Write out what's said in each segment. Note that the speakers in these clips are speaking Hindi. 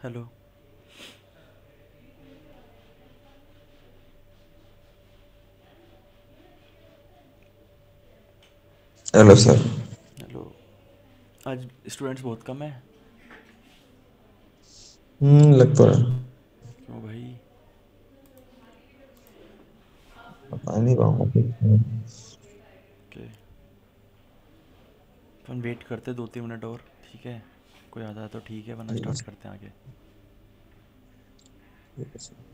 हेलो। Hello sir. हेलो। आज स्टूडेंट्स बहुत कम है। लग तो रहा। क्यों भाई? पता नहीं बाबू। ओके, अपन वेट करते 2-3 मिनट और। ठीक है, कोई आता है तो ठीक है, वरना ठीक है स्टार्ट सर, करते हैं आगे। ठीक है sir.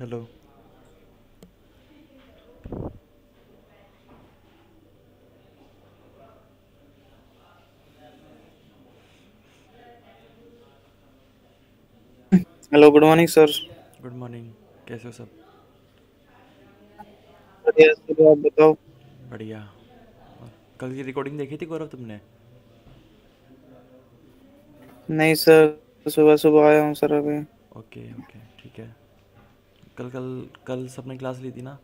Hello. Hello, good morning sir. Good morning. कैसे हो सब? बढ़िया सर, आप बताओ। बढ़िया। कल की रिकॉर्डिंग देखी थी गौरव तुमने? नहीं सर, सुबह सुबह आया हूँ सर अभी। ओके ओके, ठीक है। कल कल कल सबने क्लास ली थी ना?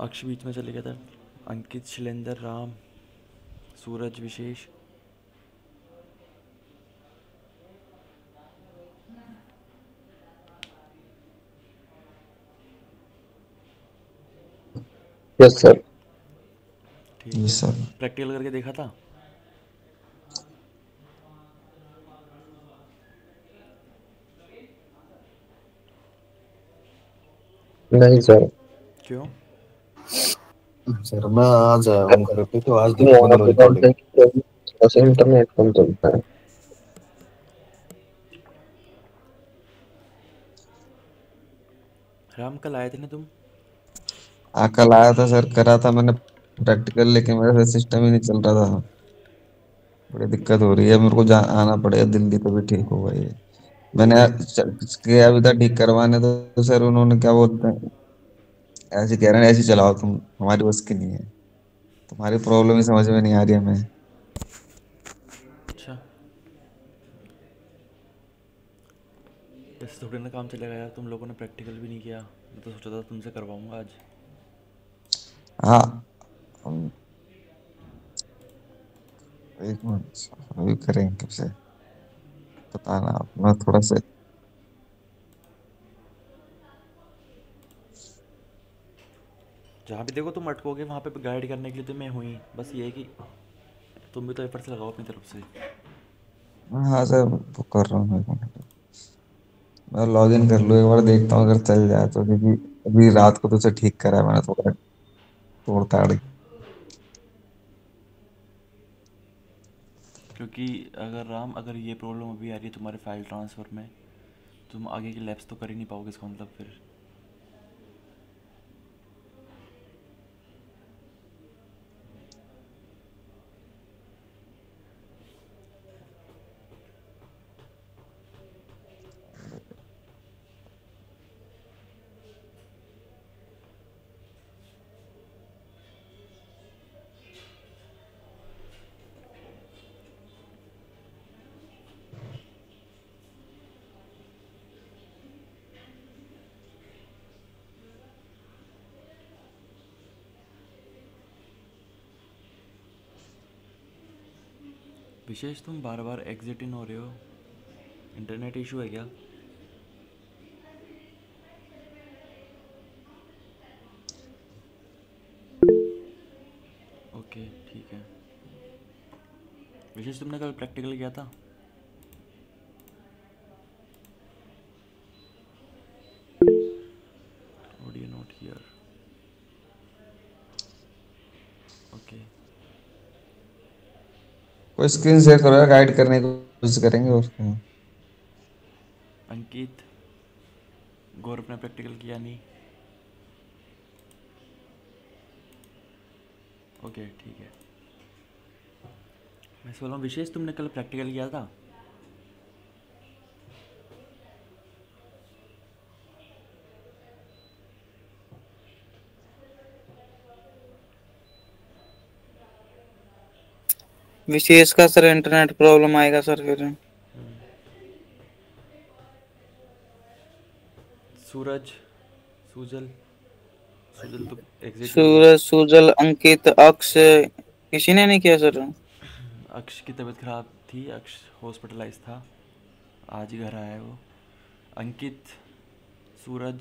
अक्ष बीच में चले गया था। अंकित, शिलेंदर, राम, सूरज, विशेष। Yes sir. ठीक जी है। सर। प्रैक्टिकल करके देखा था? नहीं सर। क्यों? सर मैं आज आया हूँ घर पे तो आज दिक्कत यहाँ नहीं हो पे रही बात थोड़ी। है कि थोड़ा सा इंटरनेट कम चलता है। राम कल आए थे ना तुम? कल आया था सर, करा था मैंने प्रैक्टिकल, लेकिन मेरे से सिस्टम ही नहीं चल रहा था। बड़ी दिक्कत हो रही है मेरे को, आना पड़ेगा दिल्ली तो भी ठीक होगा ये। मैंने गया भी था ठीक करवाने, तो सर उन्होंने क्या बोलते हैं, ऐसे कह रहे हैं ऐसे ही चलाओ तुम, हमारी बस की नहीं है। तुम्हारी प्रॉब्लम ही समझ में नहीं आ रही हमें। अच्छा, ऐसे थोड़ी ना काम चलेगा यार, तुम लोगों ने प्रैक्टिकल भी नहीं किया। मैं तो सोचा था तुमसे करवाऊंगा आज। हाँ। हम- एक मिनट, अभी करेंगे कब से, बताना आप, मैं थोड़ा सा। जहाँ भी देखो तुम अटकोगे वहाँ पे गाइड करने के लिए तो मैं हुई, बस ये है कि तुम भी तो एफर्ट्स लगाओ अपनी तरफ से। हाँ सर, वो कर रहा हूँ, एक मिनट। मैं लॉग इन कर लूँ एक बार, देखता हूँ अगर चल जाए तो, क्योंकि अभी रात को तो उसे ठीक करा है मैंने थोड़ा, तोड़ ताड़ के। क्योंकि अगर राम, अगर ये प्रॉब्लम अभी आ रही है तुम्हारे फाइल ट्रांसफ़र में, तुम आगे की लैब्स तो कर ही नहीं पाओगे, इसका मतलब फिर। विशेष तुम बार बार एग्जिट इन हो रहे हो, इंटरनेट इशू है क्या? ओके ठीक है। विशेष तुमने कल प्रैक्टिकल किया था? Audio note here. ओके। कोई स्क्रीन शेयर करो यार, गाइड करने की कोशिश करेंगे और क्या। अंकित, गौरव ने प्रैक्टिकल किया नहीं? ओके ठीक है। मैं बोल रहा हूँ विशेष तुमने कल प्रैक्टिकल किया था? विशेष का सर इंटरनेट प्रॉब्लम आएगा सर फिर। सूरज, सुजल, सुजल तो एग्जिट ही है। सूरज, सुजल, अंकित, अक्ष, किसी ने नहीं किया सर। अक्ष की तबीयत ख़राब थी, अक्ष हॉस्पिटलाइज था, आज ही घर आया है वो। अंकित, सूरज,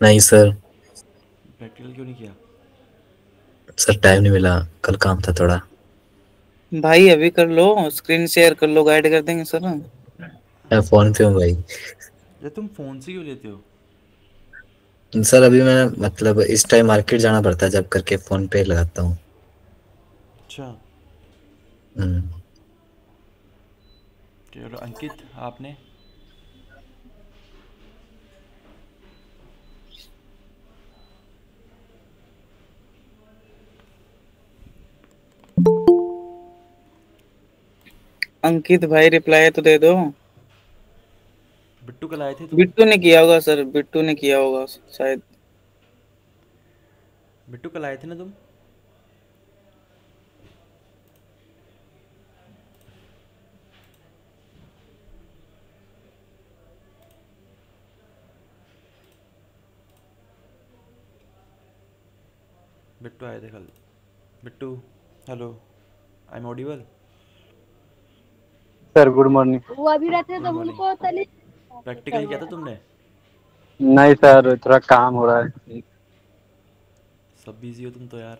नहीं सर। प्रैक्टिकल क्यों नहीं किया? सर टाइम नहीं मिला, कल काम था थोड़ा। भाई अभी कर लो, स्क्रीन शेयर कर लो, गाइड कर देंगे सर। मैं फोन पे हूँ भाई। ये तुम फ़ोन से क्यों लेते हो? सर अभी मैं मतलब इस टाइम मार्केट जाना पड़ता है, जब करके फोन पे लगाता हूँ। अच्छा। हम्म। चलो अंकित, आपने? अंकित भाई रिप्लाई तो दे दो। बिट्टू कल आए थे तुम? बिट्टू ने किया होगा सर, बिट्टू ने किया होगा शायद। बिट्टू कल आए थे ना तुम? बिट्टू आए थे कल। Bittu, hello, I am audible? Sir good morning. वो अभी रहते गुड तो मॉर्निंग। उनको तले प्रैक्टिकल किया था तुमने? नहीं सर, थोड़ा काम हो रहा है। सब बिजी हो तुम तो यार,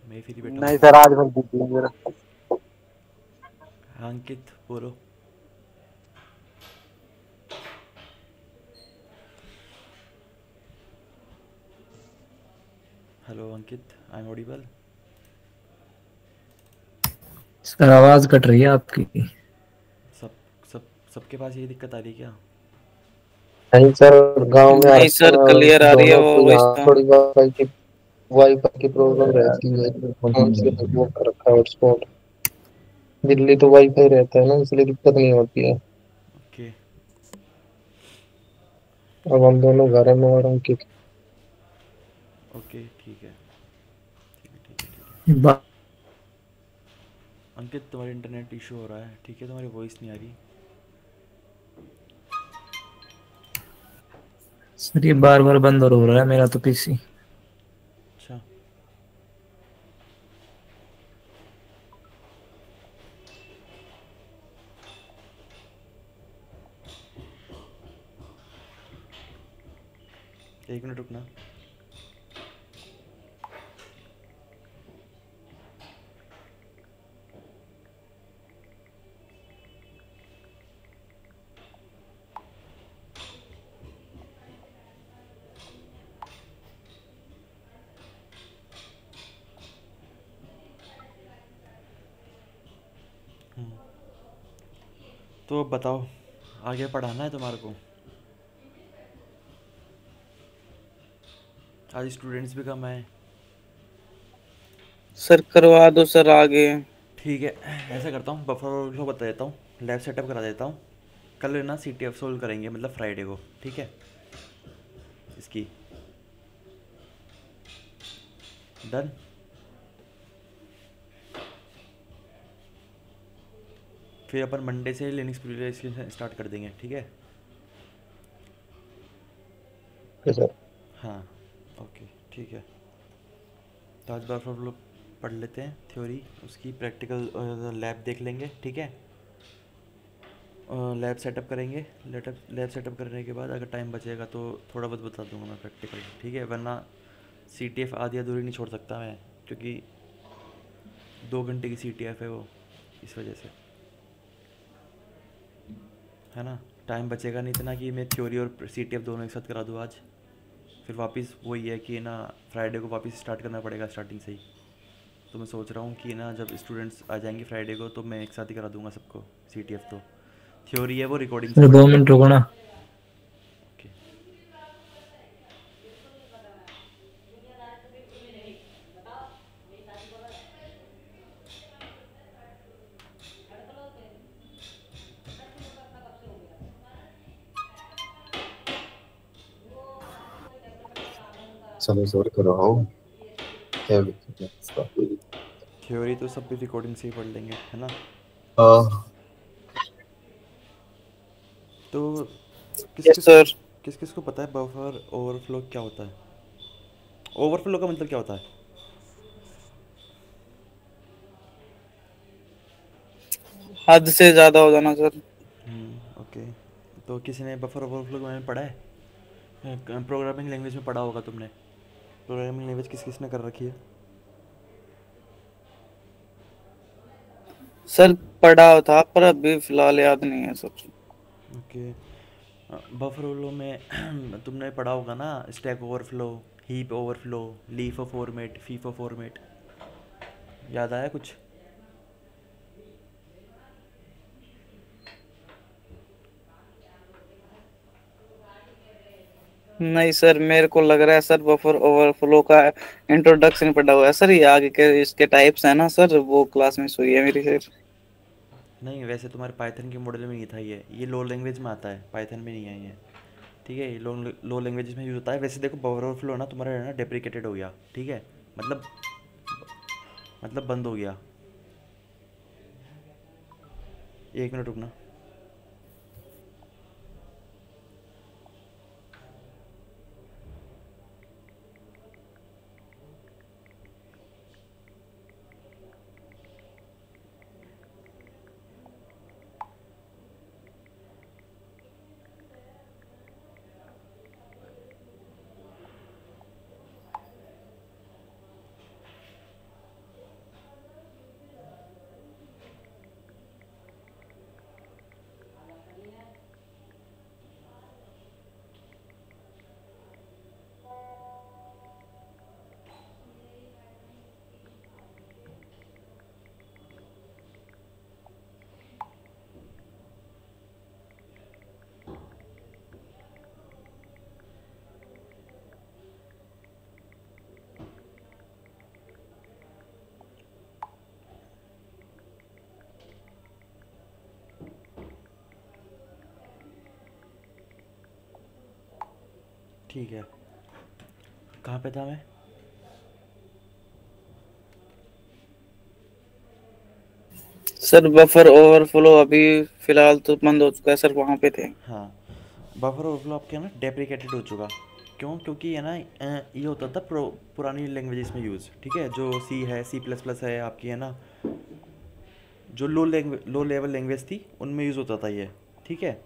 मैं ही फ्री बैठा हूँ नहीं बस। सर, आज भर दीजिए मेरा। हाँ अंकित बोलो। Hello Ankit, I am audible? Sir आवाज कट रही है आपकी। सब सब सबके पास यही दिक्कत आ रही है क्या? नहीं सर, गांव में आ नहीं रखा सर, मैं और क्लियर आ रही है दोनों वो को वॉइस यहाँ तो। थोड़ी वाईफाई की प्रॉब्लम रहती है। फोन से वो कर रखा है हॉटस्पॉट। दिल्ली तो वाईफाई रहता है ना, इसलिए दिक्कत नहीं होती है। ओके अब हम दोनों घर में और उनकी ओके, ठीक है ठीक है ठीक है ठीक है। बा- अंकित तुम्हारा इंटरनेट इशू हो रहा है, ठीक है, तुम्हारी वॉइस नहीं आ रही। सर ये बार बार बंद हो रहा है मेरा तो पीसी। अच्छा एक मिनट रुकना। तो अब बताओ, आगे पढ़ाना है तुम्हारे को? आज स्टूडेंट्स भी कम आए। सर करवा दो सर आगे। ठीक है, ऐसा करता हूँ, बफर ओवरफ्लो बता देता हूँ, लैब सेटअप करा देता हूँ। कल ना CTF सोल्व करेंगे, मतलब फ्राइडे को, ठीक है? इसकी डन। फिर अपन मंडे से लिनक्स प्रीवियस स्टार्ट कर देंगे, ठीक है? सर। हाँ ओके ठीक है। तो आज बफर ओवरफ्लो पढ़ लेते हैं, थ्योरी उसकी, प्रैक्टिकल लैब देख लेंगे, ठीक है? लैब सेटअप करेंगे। लैब सेटअप करने के बाद अगर टाइम बचेगा तो थोड़ा बहुत बता दूंगा मैं प्रैक्टिकल, ठीक है? वरना CTF आधी अधूरी नहीं छोड़ सकता मैं, क्योंकि 2 घंटे की CTF है वो, इस वजह से, है ना? टाइम बचेगा नहीं इतना कि मैं थ्योरी और CTF दोनों एक साथ करा दूँ आज। फिर वापस वही है कि ना, फ्राइडे को वापस स्टार्ट करना पड़ेगा स्टार्टिंग से ही। तो मैं सोच रहा हूँ कि ना, जब स्टूडेंट्स आ जाएंगे फ्राइडे को तो मैं एक साथ ही करा दूंगा सबको CTF। तो थ्योरी है वो रिकॉर्डिंग से सर दो पढ़नी है। मिनट रुको ना। ओके समय जोर करो क्या दिक्कत है इसका? थ्योरी तो सब भी रिकॉर्डिंग से ही पढ़ लेंगे, है ना? हाँ तो किस यस किस सर। किस किस को पता है बफर ओवरफ्लो क्या होता है? ओवरफ्लो का मतलब क्या होता है? हद से ज्यादा हो जाना सर। ओके। तो किसी ने बफर ओवरफ्लो के बारे में पढ़ा है? प्रोग्रामिंग लैंग्वेज में पढ़ा होगा तुमने। प्रोग्रामिंग लैंग्वेज किस किस ने कर रखी है? सर पढ़ा था पर अभी फिलहाल याद नहीं है सर। ओके। बफर ओवरफ्लो में तुमने पढ़ा होगा ना, stack overflow, heap overflow, LIFO format, FIFO format. याद आया कुछ? नहीं सर, मेरे को लग रहा है सर बफर ओवरफ्लो का इंट्रोडक्शन पढ़ा हुआ है सर। ये आगे के इसके टाइप्स है ना सर, वो क्लास में हुई है मेरी सर। नहीं, वैसे तुम्हारे पाइथन के मॉडल में नहीं था ये लो लैंग्वेज में आता है, पाइथन में नहीं है ये, ठीक है? ये लो लैंग्वेज में यूज होता है। वैसे देखो, बफर ओवरफ्लो ना तुम्हारा है ना डेप्रिकेटेड हो गया, ठीक है? मतलब बंद हो गया। एक मिनट रुकना। ठीक है, कहाँ पे था मैं? सर बफर ओवरफ्लो अभी फिलहाल तो बंद हो चुका है सर, वहाँ पे थे। हाँ, बफर ओवरफ्लो आपके ना डेप्रिकेटेड हो चुका। क्यों? क्योंकि है ना ये होता था पुरानी लैंग्वेजेस में यूज़, ठीक है, जो सी है, सी प्लस प्लस है आपकी, है ना, जो लो लेवल लैंग्वेज थी उनमें यूज़ होता था ये, ठीक है।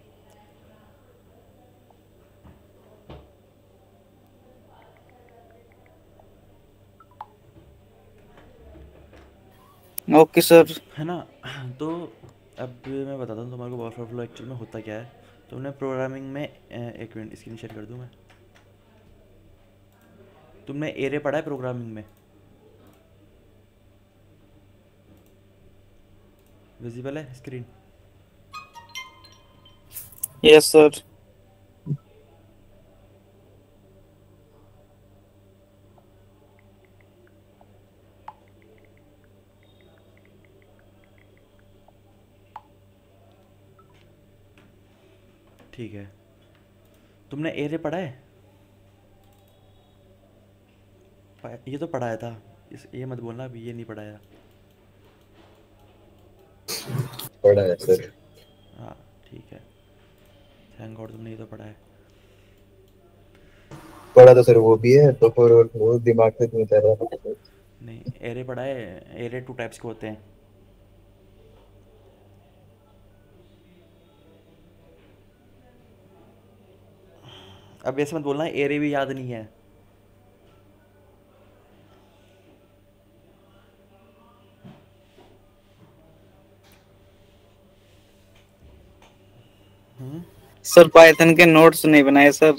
Okay sir. है ना। तो अब मैं बताता हूँ तुम्हारे को बफर ओवरफ्लो एक्चुअल में होता क्या है। तुमने प्रोग्रामिंग में एक मिनट स्क्रीन शेयर कर दूँ मैं। तुमने एरे पढ़ा है प्रोग्रामिंग में? विजिबल है स्क्रीन? Yes sir. ठीक है, तुमने एरे पढ़ा है? ये तो पढ़ाया था, ये मत बोलना अभी ये नहीं पढ़ाया। पढ़ा है सर। हाँ ठीक है, थैंक गॉड तुमने ये तो पढ़ा है। पढ़ा तो सर वो भी है, तो फिर वो दिमाग से नहीं उतर रहा था। नहीं, एरे पढ़ा है। एरे 2 टाइप्स के होते हैं। अब ऐसे मत बोलना एरे भी याद नहीं है। सर पाइथन के नोट्स नहीं बनाए सर,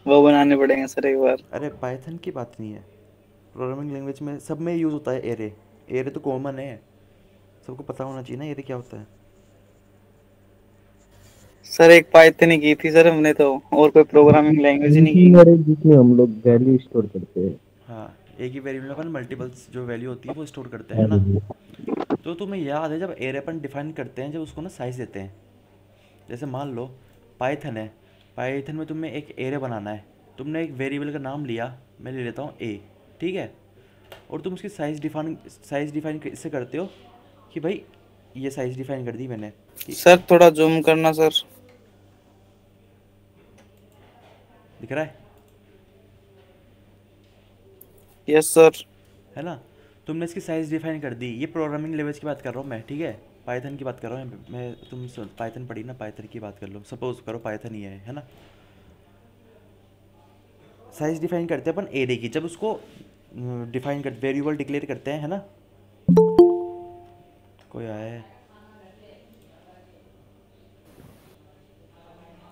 वो बनाने पड़ेंगे सर एक बार। अरे पाइथन की बात नहीं है, प्रोग्रामिंग लैंग्वेज में सब में यूज़ होता है एरे। एरे तो कॉमन है, सबको पता होना चाहिए ना एरे क्या होता है। सर एक पाइथन ही की थी सर हमने तो, और कोई प्रोग्रामिंग लैंग्वेज ही नहीं की। अरे जिसमें हम लोग वैल्यू स्टोर करते हैं। हाँ, एक ही वेरिएबल में अपन मल्टीपल्स जो वैल्यू होती है वो स्टोर करते हैं, है हाँ ना। जी। तो तुम्हें याद है जब एरे अपन डिफाइन करते हैं, जब उसको ना साइज देते हैं, जैसे मान लो पाइथन है, पाइथन में तुम्हें एक एरे बनाना है। तुमने एक वेरिएबल का नाम लिया, मैं ले लेता हूँ ए, ठीक है, और तुम उसकी साइज़ डिफाइन इससे करते हो कि भाई ये साइज़ डिफाइन कर दी मैंने कि सर थोड़ा जूम करना सर। दिख रहा है? Yes sir. है ना। तुमने इसकी साइज़ डिफाइन कर दी। ये प्रोग्रामिंग लैंग्वेज की बात कर रहा हूँ मैं, ठीक है, पाइथन की बात कर रहा हूँ मैं। तुम पाइथन पढ़ी ना, पाइथन की बात कर लो, सपोज करो पाइथन ही है ना। साइज़ डिफाइन करते हैं अपन एरे की, जब उसको डिफाइन कर वेरिएबल डिक्लेयर करते हैं, है ना। कोई आया है?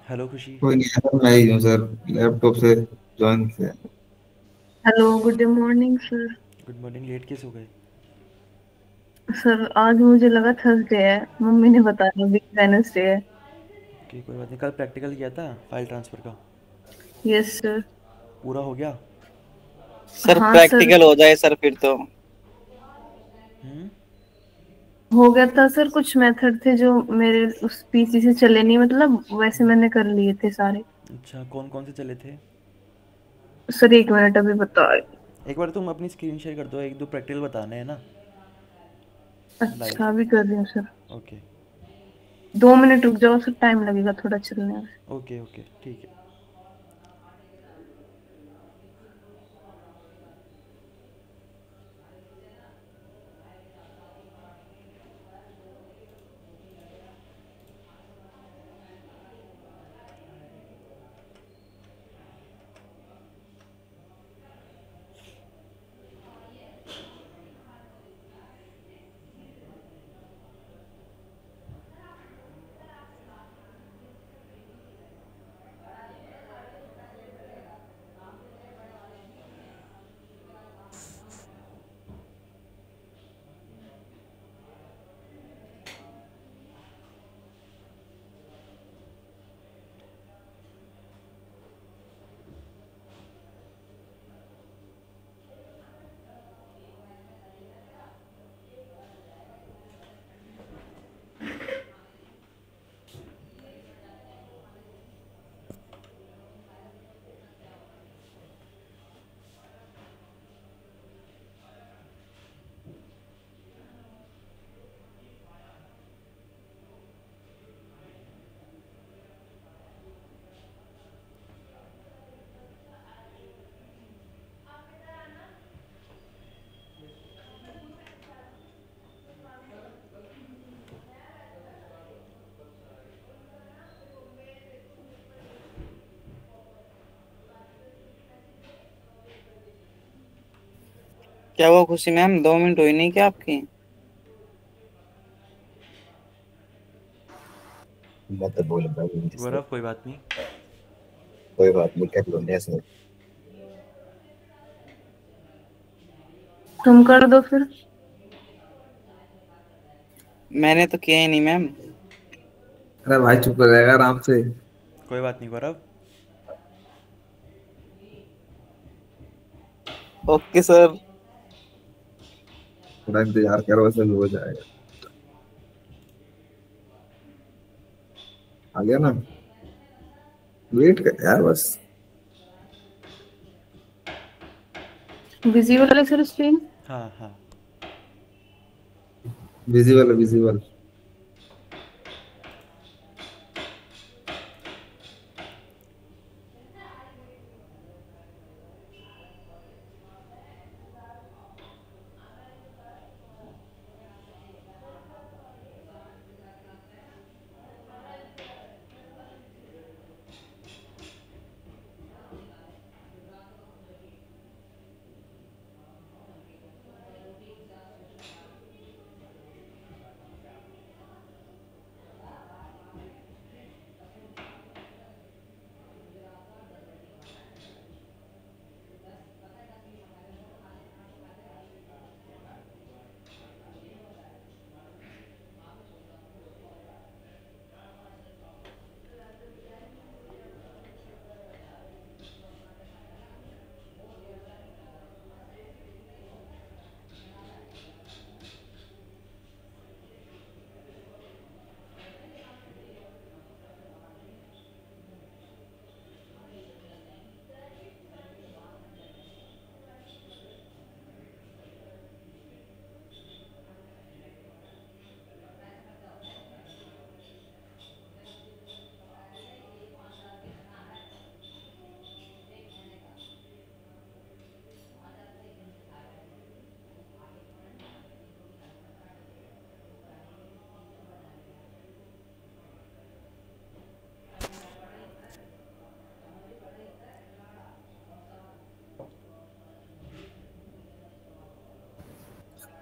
हेलो खुशी। कोई नहीं है, मैं ही हूँ सर, लैपटॉप से ज्वाइन किया। Hello good morning sir. Good morning, late कैसे हो गए? सर आज मुझे लगा थर्सडे है, मम्मी ने बताया बिग वेडनेसडे है। कि कोई बात नहीं, कल प्रैक्टिकल किया था फाइल ट्रांसफ़र का, यस सर। पूरा हो गया? सर हाँ सर, प्रैक्टिकल हो जाए सर फिर तो। हम्म। हो गया था सर। कुछ मेथड थे जो मेरे उस पीसी से चले नहीं, मतलब वैसे मैंने कर लिए थे सारे। अच्छा, कौन कौन से चले थे? सर एक मिनट अभी बता। एक बार तुम अपनी स्क्रीन शेयर कर दो, एक दो प्रैक्टिकल बताने हैं ना लाइव। अच्छा अभी कर रही हूँ सर। ओके 2 मिनट रुक जाओ सर, टाइम लगेगा थोड़ा चलने में। ओके ओके ठीक है। क्या हुआ खुशी मैम, 2 मिनट हुई नहीं क्या आपकी? मत बोल भाई, गौरव कोई बात नहीं। कोई बात नहीं, कर लो ऐसे। तुम कर दो फिर। मैंने तो किया ही नहीं मैम। अरे भाई चुप कर जाएगा आराम से। कोई बात नहीं गौरव। Okay sir. थोड़ा इंतजार करो, वैसे भी हो जाएगा। आ गया ना, वेट कर यार बस। बिजी वाले सर स्क्रीन। हाँ हाँ। Visible visible.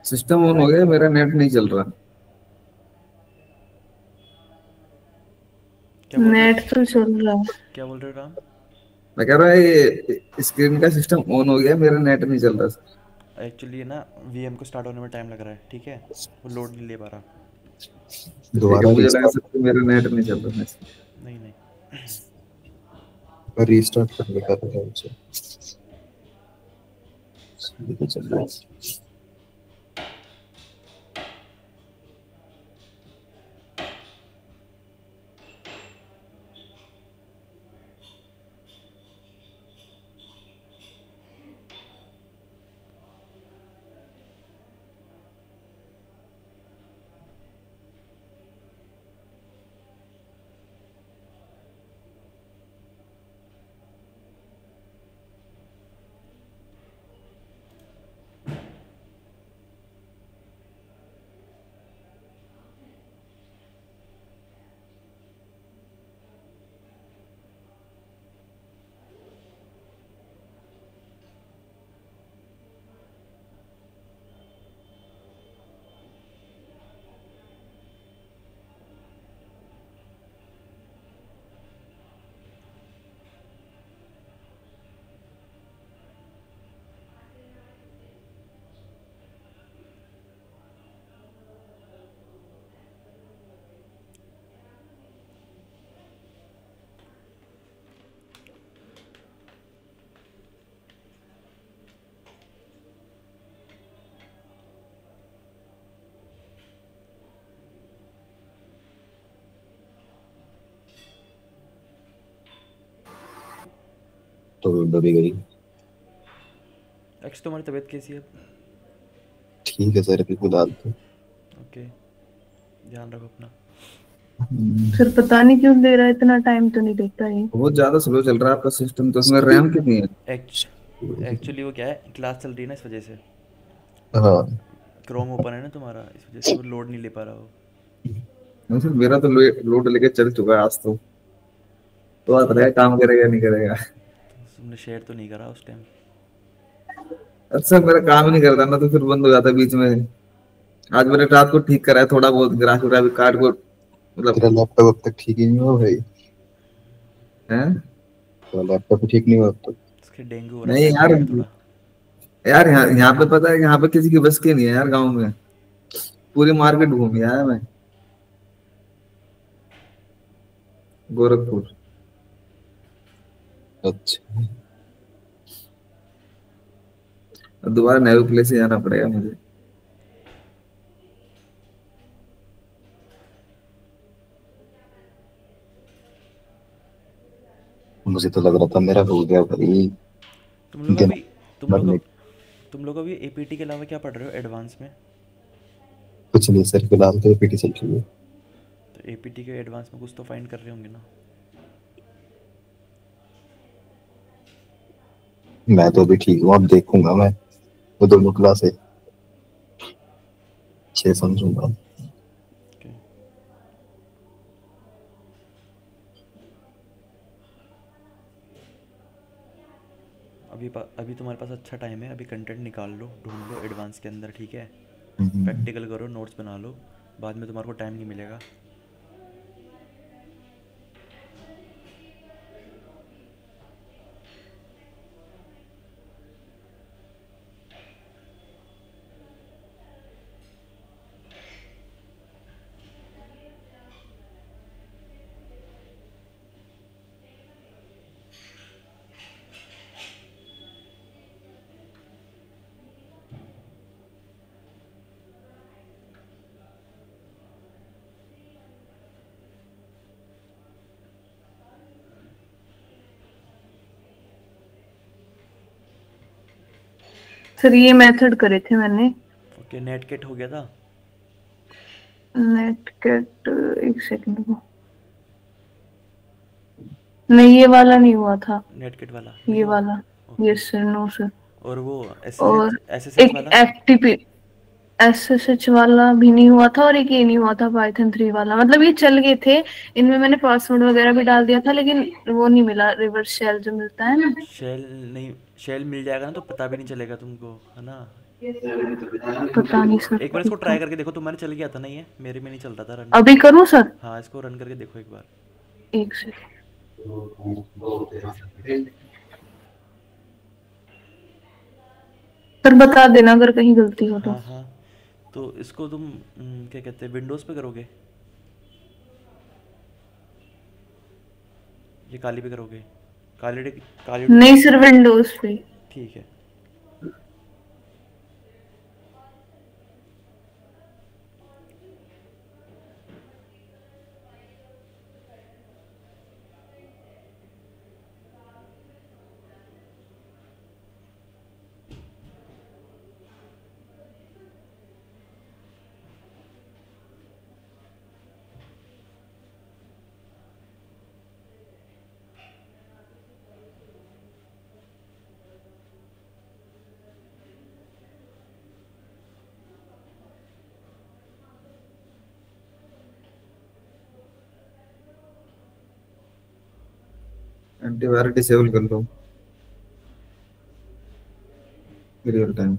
सिस्टम ऑन हो गया, मेरा नेट नहीं चल रहा। क्या बोल रहे नेट हो? तो चल रहा है। क्या बोल रहे हो राम? मैं कह रहा है स्क्रीन का सिस्टम ऑन हो गया, मेरा नेट नहीं चल रहा। एक्चुअली ना वीएम को स्टार्ट होने में टाइम लग रहा है, ठीक है, वो लोड नहीं ले पा रहा। ठीक है, दोबारा मुझे लगा रीस्टार्ट, सब मेरा नेट नहीं चल रहा है। नहीं नहीं। रीस्टार्ट करने का था उसे। तो चल रहा है। तो दबी गई। एक्स तुम्हारी तबीयत कैसी है अब? ठीक है सर, अभी फिलहाल तो। ओके, ध्यान रखो अपना। फिर पता नहीं क्यों दे रहा है, इतना टाइम तो नहीं देता ये। बहुत ज्यादा स्लो चल रहा है आपका सिस्टम, तो उसमें रैम कितनी है? एक्चुअली वो क्या है, क्लास चल रही है ना, इस वजह से हाँ, क्रोम ओपन है ना तुम्हारा, इस वजह से वो लोड नहीं ले पा रहा हो। नहीं सर, मेरा तो लोड लेके चल चुका है आज तो आता रहेगा, काम करेगा नहीं करेगा। तुमने शेयर तो नहीं करा उस टाइम? अच्छा मेरा काम ही नहीं करता ना, तो फिर बंद हो जाता बीच में। आज मैंने रात को ठीक करा है थोड़ा बहुत, ग्राफिक ग्राफिक कार्ड को मतलब। तेरा लैपटॉप अब तक ठीक ही नहीं हुआ भाई? है। तेरा लैपटॉप ठीक नहीं हुआ अब तक? इसके डेंगू हो रहा है, नहीं बैक यार, पेन है थोड़ा। यार यहाँ यहाँ पे पता है, यहाँ पे किसी की बस की नहीं है यार, गाँव में पूरी मार्केट घूम आया मैं, गोरखपुर। अच्छा। अब दोबारा नेहरू प्लेस से जाना पड़ेगा मुझे। मुझे तो लग रहा था मेरा हो गया भाई, तुम लोग दिन अभी तुम लोग मरने। अब तुम लोग अभी एपीटी के अलावा क्या पढ़ रहे हो एडवांस में? कुछ नहीं सर, फिलहाल तो पीटी चल रही है। तो एपीटी के एडवांस में कुछ तो फाइंड कर रहे होंगे ना? मैं तो अभी ठीक हूँ, अब देखूंगा मैं वो दोनों क्लास है, 6 समझूंगा। Okay. अभी तुम्हारे पास अच्छा टाइम है, अभी कंटेंट निकाल लो, ढूंढ लो एडवांस के अंदर, ठीक है? प्रैक्टिकल करो, नोट्स बना लो, बाद में तुम्हारे को टाइम नहीं मिलेगा। सर ये मेथड करे थे मैंने। ओके, नेट किट हो गया था? नेट कट, एक सेकंड को, नहीं ये वाला नहीं हुआ था, नेट किट वाला ये नहीं हुआ? वाला। Okay. Yes sir, no sir. और वो और एसएसएच एक वाला? एफटीपी एसएसएच वाला भी नहीं हुआ था, और एक ये नहीं हुआ था पाइथन 3 वाला। मतलब ये चल गए थे, इनमें मैंने पासवर्ड वगैरह भी डाल दिया था, लेकिन वो नहीं मिला, रिवर्स शेल जो मिलता है ना। शेल नहीं, शेल मिल जाएगा ना तो पता भी नहीं चलेगा तुमको, है ना? पता नहीं सर, एक बार इसको देखता ट्राई हूँ। करके देखो, तुम्हारे चल गया था ना ये, मेरे में नहीं चल रहा था रन। अभी करूँ सर? हाँ, इसको रन करके देखो एक बार। एक सेकंड सर, बता देना अगर कहीं गलती हो तो। हाँ हाँ, तो इसको तुम क्या कहते हैं, विंडोज़ पे करोगे? ये काली पे करोगे? काली काली। नहीं सर, विंडोज पे। ठीक है। एंटीवायरस डिसेबल कर लो रियल टाइम।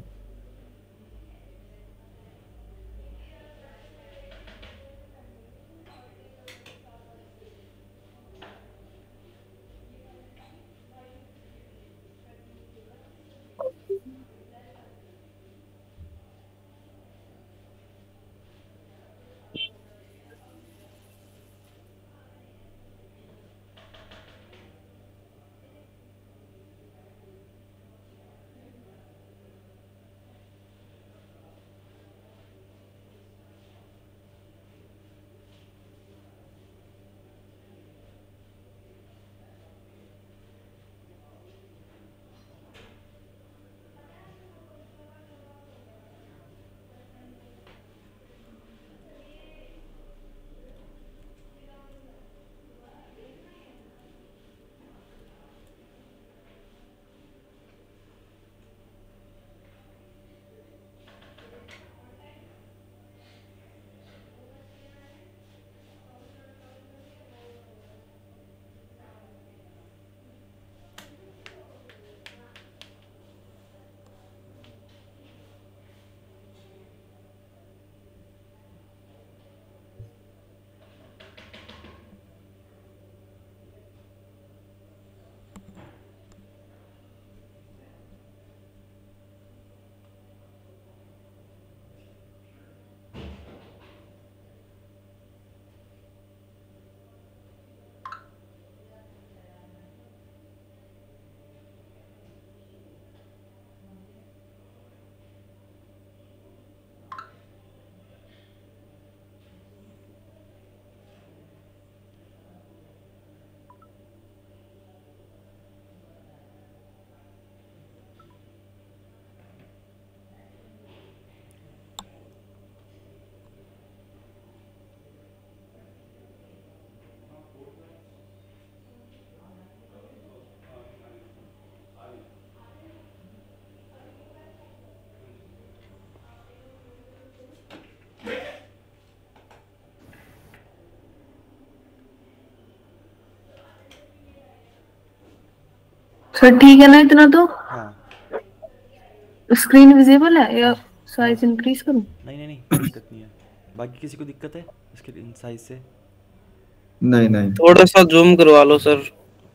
सर ठीक है ना इतना तो? हाँ स्क्रीन विजिबल है या हाँ साइज इंक्रीज करूं? नहीं नहीं नहीं, कोई दिक्कत नहीं है। बाकी किसी को दिक्कत है इसके साइज से? नहीं नहीं थोड़ा सा जूम करवा लो सर।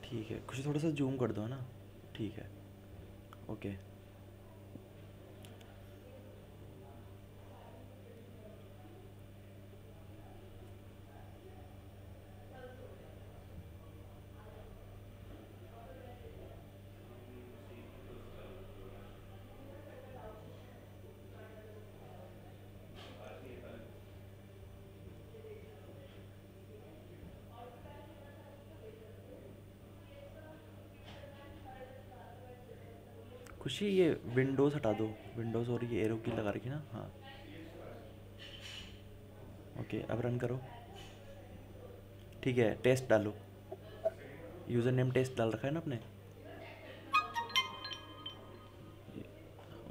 ठीक है, कुछ थोड़ा सा जूम कर दो ना। ठीक है, ओके। खुशी ये विंडोज़ हटा दो, विंडोज़ और ये एरो की लगा रखी ना। हाँ ओके, अब रन करो। ठीक है, टेस्ट डालो। यूज़र नेम टेस्ट डाल रखा है ना आपने?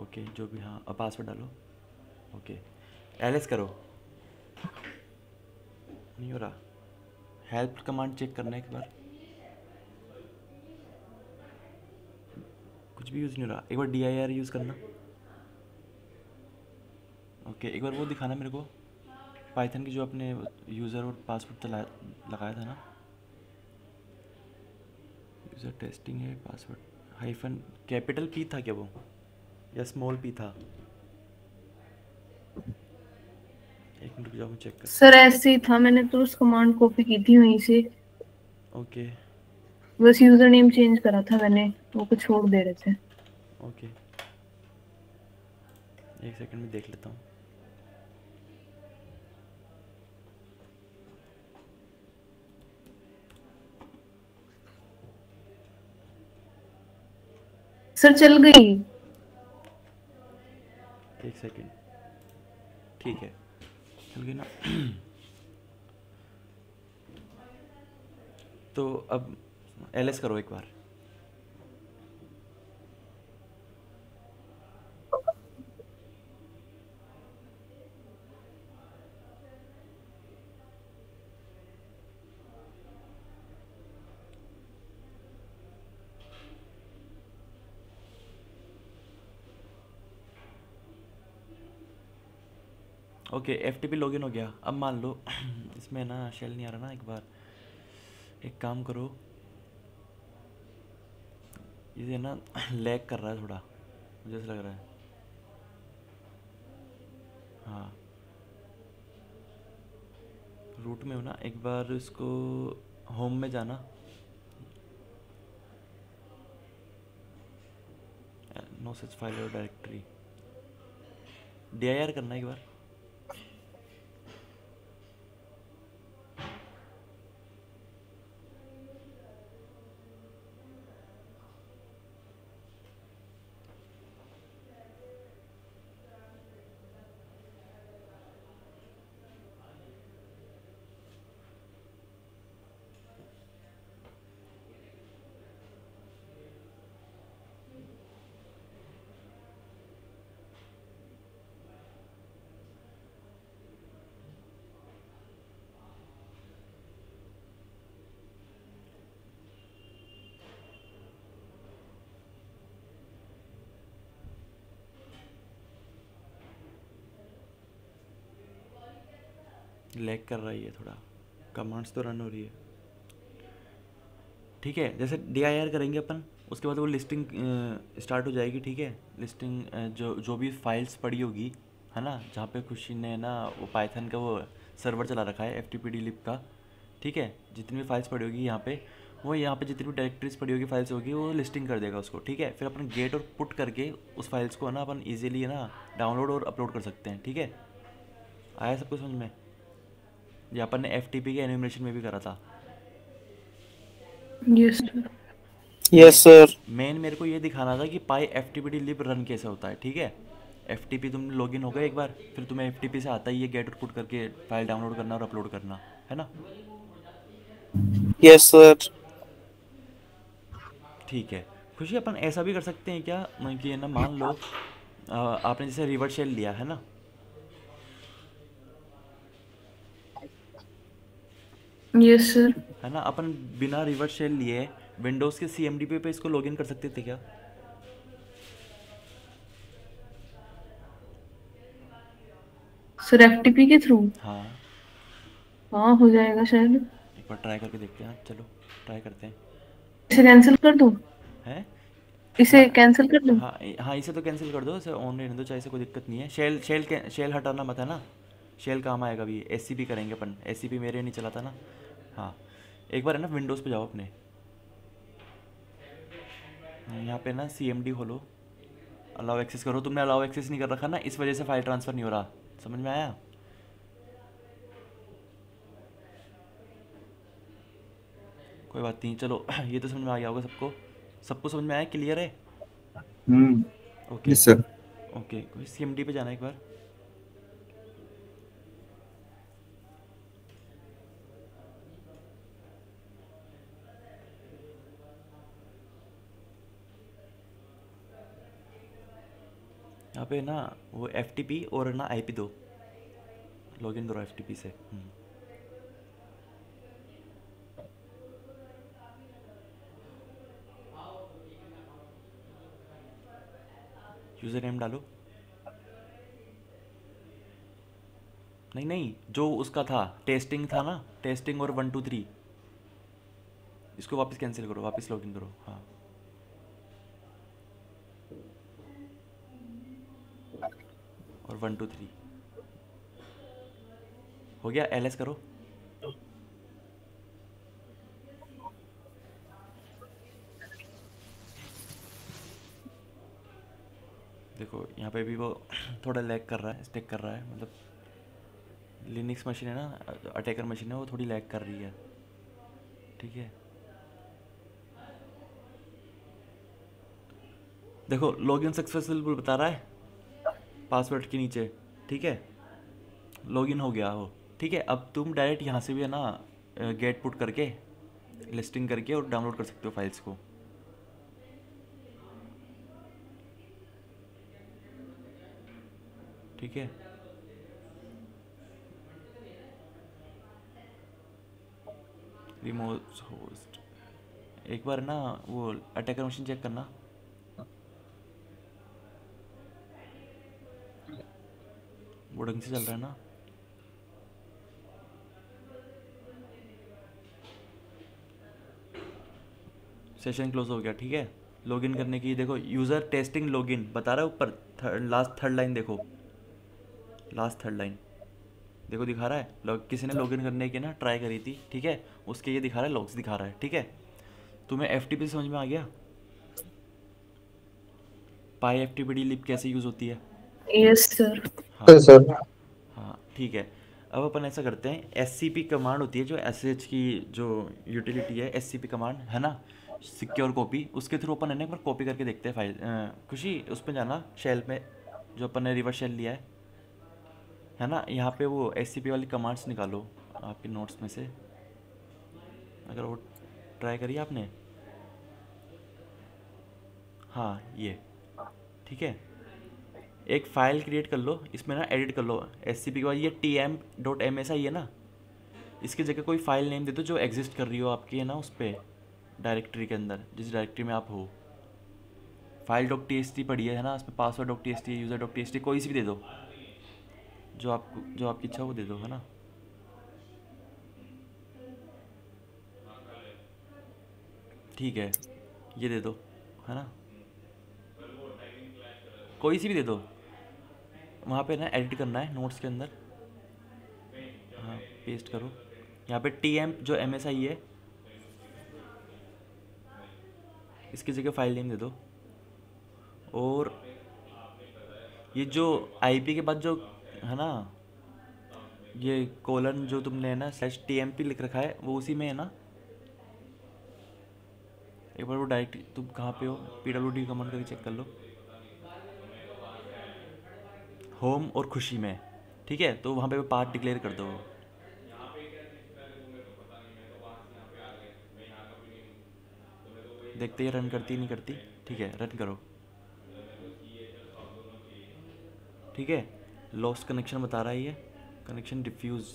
ओके जो भी, हाँ अब पासवर्ड डालो। ओके एलएस करो, नहीं हो रहा। हेल्प कमांड चेक करना एक बार, कुछ भी यूज़ नहीं हो रहा। एक बार dir यूज़ करना। ओके एक बार वो दिखाना मेरे को, पाइथन की जो अपने यूज़र और पासवर्ड लगाया था ना। यूज़र टेस्टिंग है, पासवर्ड हाइफन कैपिटल पी था क्या वो, या स्मॉल पी था? एक मिनट रुक जाओ, मैं चेक कर। सर ऐसे ही था, मैंने तो उस कमांड कॉपी की थी वहीं से, ओके बस यूजर नेम चेंज करा था मैंने, वो कुछ छोड़ दे रहे थे। ओके, एक सेकंड में देख लेता हूँ। सर चल गई। एक सेकंड, ठीक है चल गई ना। तो अब एलएस करो एक बार। ओके एफटीपी लॉगिन हो गया। अब मान लो इसमें ना शेल नहीं आ रहा ना, एक बार एक काम करो, ये ना लैग कर रहा है थोड़ा, मुझे ऐसा लग रहा है। हाँ रूट में हो ना, एक बार इसको होम में जाना, नो सच फाइल और डायरेक्टरी, dir करना एक बार। लैग कर रहा है ये थोड़ा, कमांड्स तो रन हो रही है। ठीक है, जैसे dir करेंगे अपन, उसके बाद वो लिस्टिंग स्टार्ट हो जाएगी। ठीक है, लिस्टिंग जो भी फाइल्स पड़ी होगी है ना, जहाँ पे खुशी ने ना वो पाइथन का वो सर्वर चला रखा है ftpd lib का। ठीक है, जितनी भी फाइल्स पड़ी होगी यहाँ पे, वो यहाँ पे जितनी भी डायरेक्टरीज पड़ी होगी, फाइल्स होगी, वो लिस्टिंग कर देगा उसको। ठीक है, फिर अपन गेट और पुट करके उस फाइल्स को ना अपन ईजिली ना डाउनलोड और अपलोड कर सकते हैं। ठीक है, आया सब कुछ समझ में? ये अपन ने FTP के एनिमेशन में भी करा था। Yes sir. Yes sir. Main मेरे को ये दिखाना था कि पाई ftpd lib रन कैसे होता है। ठीक है, FTP तुम लॉगिन हो गए एक बार, फिर तुम्हें FTP से आता ही ये गेट और पुट करके फाइल डाउनलोड करना और अपलोड करना है ना। Yes sir. ठीक है खुशी, अपन ऐसा भी कर सकते हैं क्या कि ना मान लो आपने जैसे रिवर्स शेल लिया है ना, यस सर। है ना, अपन बिना रिवर्स शेल लिए विंडोज़ के CMD पे इसको लॉगिन कर सकते थे क्या? सर FTP के थ्रू? हाँ, हाँ हो जाएगा शायद। एक बार ट्राई करके देखते हैं। चलो ट्राई करते हैं। इसे कैंसिल कर दूं? हैं? इसे हाँ कैंसिल कर दूं? हाँ हाँ, इसे तो कैंसिल कर दो, इसे ऑन रहने दो, चाहे से कोई दिक्कत नहीं है। शेल हटाना मत है ना, शेल काम आएगा भी। SCP करेंगे अपन, SCP मेरे नहीं चलाता ना। हाँ, एक बार है ना विंडोज़ पे जाओ अपने, यहाँ पे ना CMD खोलो, अलाउ एक्सेस करो। तुमने अलाउ एक्सेस नहीं कर रखा ना, इस वजह से फाइल ट्रांसफ़र नहीं हो रहा। समझ में आया? कोई बात नहीं, चलो ये तो समझ में आ गया होगा सबको। सबको समझ में आया? क्लियर है? Okay yes sir. Okay, CMD पे जाना एक बार। यहाँ पे ना वो FTP और ना IP दो, लॉगिन करो FTP से। यूज़र नेम डालो। नहीं नहीं, जो उसका था, टेस्टिंग था ना, टेस्टिंग और 1 2 3, इसको वापस कैंसिल करो, वापस लॉगिन करो। हाँ, और 1 2 3 हो गया। LS करो। देखो यहाँ पे भी वो थोड़ा लैग कर रहा है, स्टिक कर रहा है, मतलब लिनक्स मशीन है ना, अटैकर मशीन है, वो थोड़ी लैग कर रही है। ठीक है, देखो लॉगिन सक्सेसफुल बता रहा है पासवर्ड के नीचे। ठीक है, लॉगिन हो गया वो। ठीक है, अब तुम डायरेक्ट यहाँ से भी है ना गेट पुट करके, लिस्टिंग करके और डाउनलोड कर सकते हो फाइल्स को। ठीक है, रिमोट होस्ट, एक बार ना वो अटैकर मशीन चेक करना। वो ढंग से चल रहा है ना? सेशन क्लोज हो गया। ठीक है, लॉगिन करने की देखो, यूज़र टेस्टिंग लॉगिन बता रहा है ऊपर, लास्ट थर्ड लाइन देखो, लास्ट थर्ड लाइन देखो, दिखा रहा है किसी ने लॉगिन करने की ना ट्राई करी थी। ठीक है, उसके ये दिखा रहा है, लॉग्स दिखा रहा है। ठीक है, तुम्हें FTP समझ में आ गया? पाई FTPD लिप कैसे यूज़ होती है? Yes sir. हाँ सर हाँ, ठीक है। अब अपन ऐसा करते हैं, SCP कमांड होती है जो SH की जो यूटिलिटी है, SCP कमांड है ना, सिक्योर कॉपी, उसके थ्रू अपन है ना एक बार कॉपी करके देखते हैं फाइल। खुशी उस पर जाना, शेल में जो अपन ने रिवर्स शेल लिया है ना, यहाँ पे वो SCP वाली कमांड्स निकालो आपके नोट्स में से, अगर वो ट्राई करिए आपने। हाँ ये, ठीक है, एक फ़ाइल क्रिएट कर लो, इसमें ना एडिट कर लो SCP के बाद, ये tm.msi है ना, इसकी जगह कोई फाइल नेम दे दो जो एग्जिस्ट कर रही हो आपकी है ना उस पर, डायरेक्टरी के अंदर, जिस डायरेक्टरी में आप हो। फाइल .txt पड़ी है ना, उसमें पासवर्ड .txt, यूज़र .txt, कोई सी भी दे दो, जो आपकी इच्छा हो वो दे दो, है ना। ठीक है, ये दे दो, है ना, कोई सी भी दे दो। वहाँ पे ना एडिट करना है नोट्स के अंदर। हाँ, पेस्ट करो। यहाँ पे TM जो MSI है, इसकी जगह फाइल नेम दे दो। और ये जो IP के बाद जो है ना, ये कोलन जो तुमने है ना /TMP लिख रखा है, वो उसी में है ना। एक बार वो डायरेक्ट तुम कहाँ पे हो, PWD कमांड करके चेक कर लो, होम और खुशी में। ठीक है, तो वहाँ पे पाथ डिक्लेयर कर दो। देखते ही रन करती नहीं करती। ठीक है, रन करो। ठीक है, लॉस्ट कनेक्शन बता रहा है ये, कनेक्शन डिफ्यूज।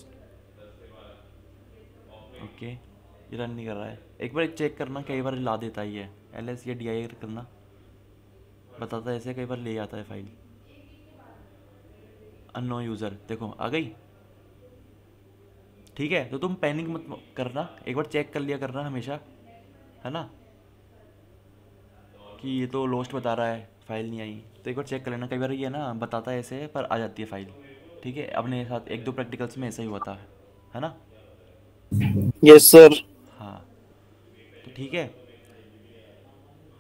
ओके, ये रन नहीं कर रहा है। एक बार चेक करना, कई बार ला देता ही है। ls या dir करना, बताता है ऐसे, कई बार ले आता है फाइल। अननो यूज़र, देखो आ गई। ठीक है, तो तुम पैनिक मत करना, एक बार चेक कर लिया करना हमेशा, है ना, कि ये तो लोस्ट बता रहा है, फाइल नहीं आई। तो एक बार चेक कर लेना, कई बार ये ना बताता है ऐसे पर आ जाती है फाइल। ठीक है, अपने साथ 1-2 प्रैक्टिकल्स में ऐसा ही हुआ था, है ना। Yes sir. हाँ, तो ठीक है।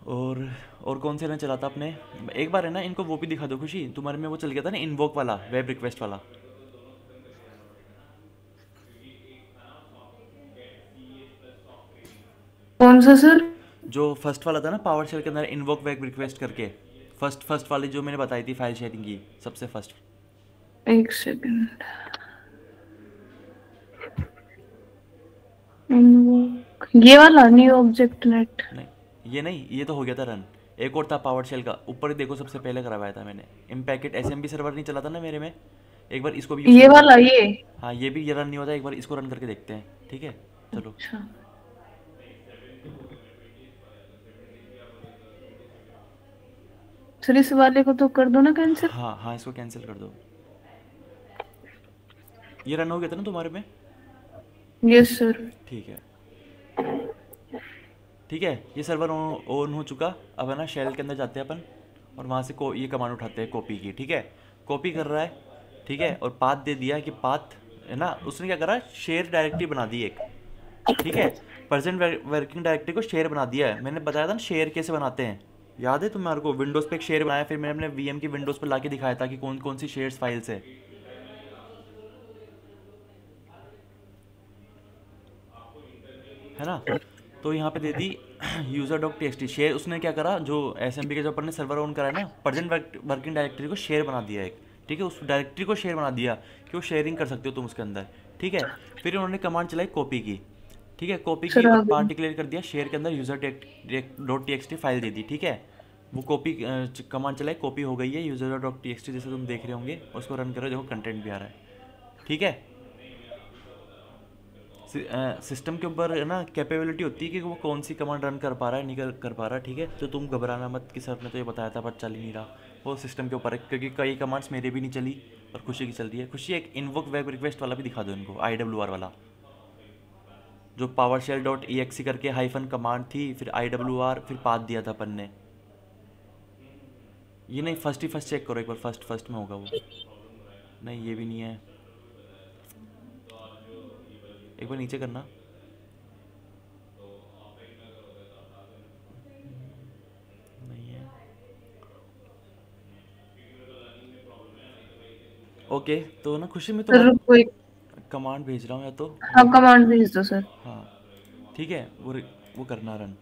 और कौन से रन चला था आपने? एक बार है ना, इनको वो भी दिखा दो खुशी, तुम्हारे में वो चल गया था ना इन्वोक वाला, वेब रिक्वेस्ट वाला। कौन सा सर? जो फर्स्ट वाला था ना पावर शेल के अंदर, इन्वोक वेब रिक्वेस्ट करके, फर्स्ट वाली जो मैंने बताई थी फाइल शेयरिंग की, सबसे फर्स्ट। एक सेकंड। ये वाला न्यू ऑब्जेक्ट नेट? नहीं, ये नहीं, ये तो हो गया था रन। एक और था पावर शेल का, ऊपर देखो सबसे पहले करवाया था मैंने। इम्पैकेट एसएमबी सर्वर नहीं चला था ना मेरे में, एक बार इसको भी यूज़ ये करके वाला, ये? हाँ, ये भी ये रन नहीं होता, एक बार इसको रन करके देखते हैं। ठीक है, चलो। अच्छा, सर इस वाले को तो कर दो ना कैंसिल। हाँ हाँ, इसको कैंसिल कर दो। ये रन हो गया था ना तुम्हारे में? Yes sir. ठीक है, ठीक है, ये सर्वर ऑन हो चुका। अब है ना शेल के अंदर जाते हैं अपन, और वहाँ से ये कमांड उठाते हैं कॉपी की। ठीक है, कॉपी कर रहा है, ठीक है, और पाथ दे दिया कि पाथ है ना, उसने क्या करा, शेयर डायरेक्टरी बना दी एक। ठीक है, प्रेजेंट वर्किंग डायरेक्टरी को शेयर बना दिया है। मैंने बताया था ना शेयर कैसे बनाते हैं, याद है तुम्हारे को? विंडोज़ पे एक शेयर बनाया, फिर मैंने अपने वीएम की विंडोज़ पर ला के दिखाया था कि कौन कौन सी शेयर्स फाइल्स है, है ना। तो यहाँ पे दे दी यूज़र डॉट टीएक्सटी शेयर। उसने क्या करा, जो एसएमबी के जो अपन ने सर्वर ऑन करा है ना, प्रेजेंट वर्किंग डायरेक्टरी को शेयर बना दिया एक। ठीक है, उस डायरेक्टरी को शेयर बना दिया कि वो शेयरिंग कर सकते हो तुम उसके अंदर। ठीक है, फिर उन्होंने कमांड चलाई कॉपी की। ठीक है, कॉपी की सर और आगे। पार्ट डिक्लेयर कर दिया, शेयर के अंदर यूज़र डॉट टीएक्सटी फाइल दे दी। ठीक है, वो कॉपी कमांड चलाई, कॉपी हो गई है यूज़र डॉट टीएक्सटी, जैसे तुम देख रहे होंगे। उसको रन करो, देखो कंटेंट भी आ रहा है। ठीक है, सिस्टम के ऊपर है ना कैपेबिलिटी होती है कि वो कौन सी कमांड रन कर पा रहा है, नहीं कर पा रहा। ठीक है, तो तुम घबराना मत कि सर ने तो ये बताया था पर चल ही नहीं रहा। वो सिस्टम के ऊपर है, क्योंकि कई कमांड्स मेरे भी नहीं चली और खुशी की चल रही है। खुशी, एक इन्वोक वेब रिक्वेस्ट वाला भी दिखा दो इनको, IWR वाला, जो पावर शेल डॉट EXE करके हाइफन कमांड थी, फिर IWR, फिर पाथ दिया था अपन ने। ये नहीं, फर्स्ट चेक करो एक बार, फर्स्ट में होगा वो। नहीं, ये भी नहीं है, एक बार नीचे करना। नहीं है, ओके। तो ना खुशी में सर तुम्हारे कोई, कमांड भेज रहा हूँ, या तो हाँ कमांड भेज दो सर। हाँ, ठीक है, वो करना रन।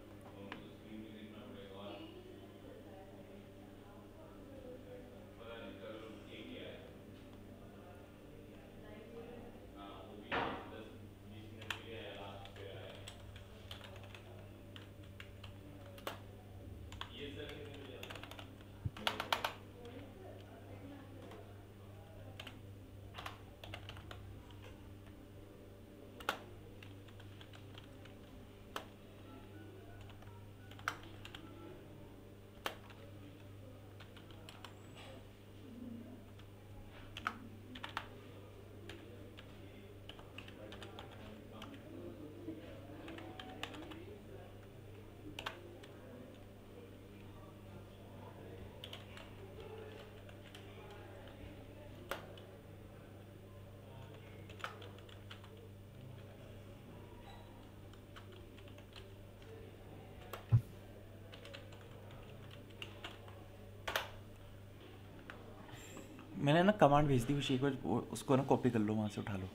मैंने ना कमांड भेज दी खुशी, एक बार उसको ना कॉपी कर लो, वहाँ से उठा लो।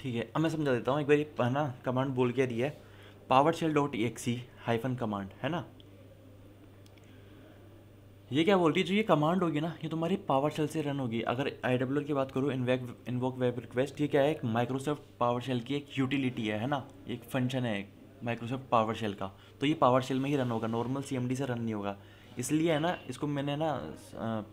ठीक है, अब मैं समझा देता हूँ एक बार। ये है ना कमांड बोल के रही है, PowerShell dot EXE hyphen command, है ना। ये क्या बोल रही है, जो ये कमांड होगी ना, ये तुम्हारी पावर शेल से रन होगी। अगर IWR की बात करूँ, इन्वोक वेब रिक्वेस्ट, ये क्या है, एक माइक्रोसॉफ्ट पावर शेल की एक यूटिलिटी है ना, एक फंक्शन है, माइक्रोसॉफ्ट पावर शेल का। तो ये पावर शेल में ही रन होगा, नॉर्मल CMD से रन नहीं होगा। इसलिए है ना, इसको मैंने ना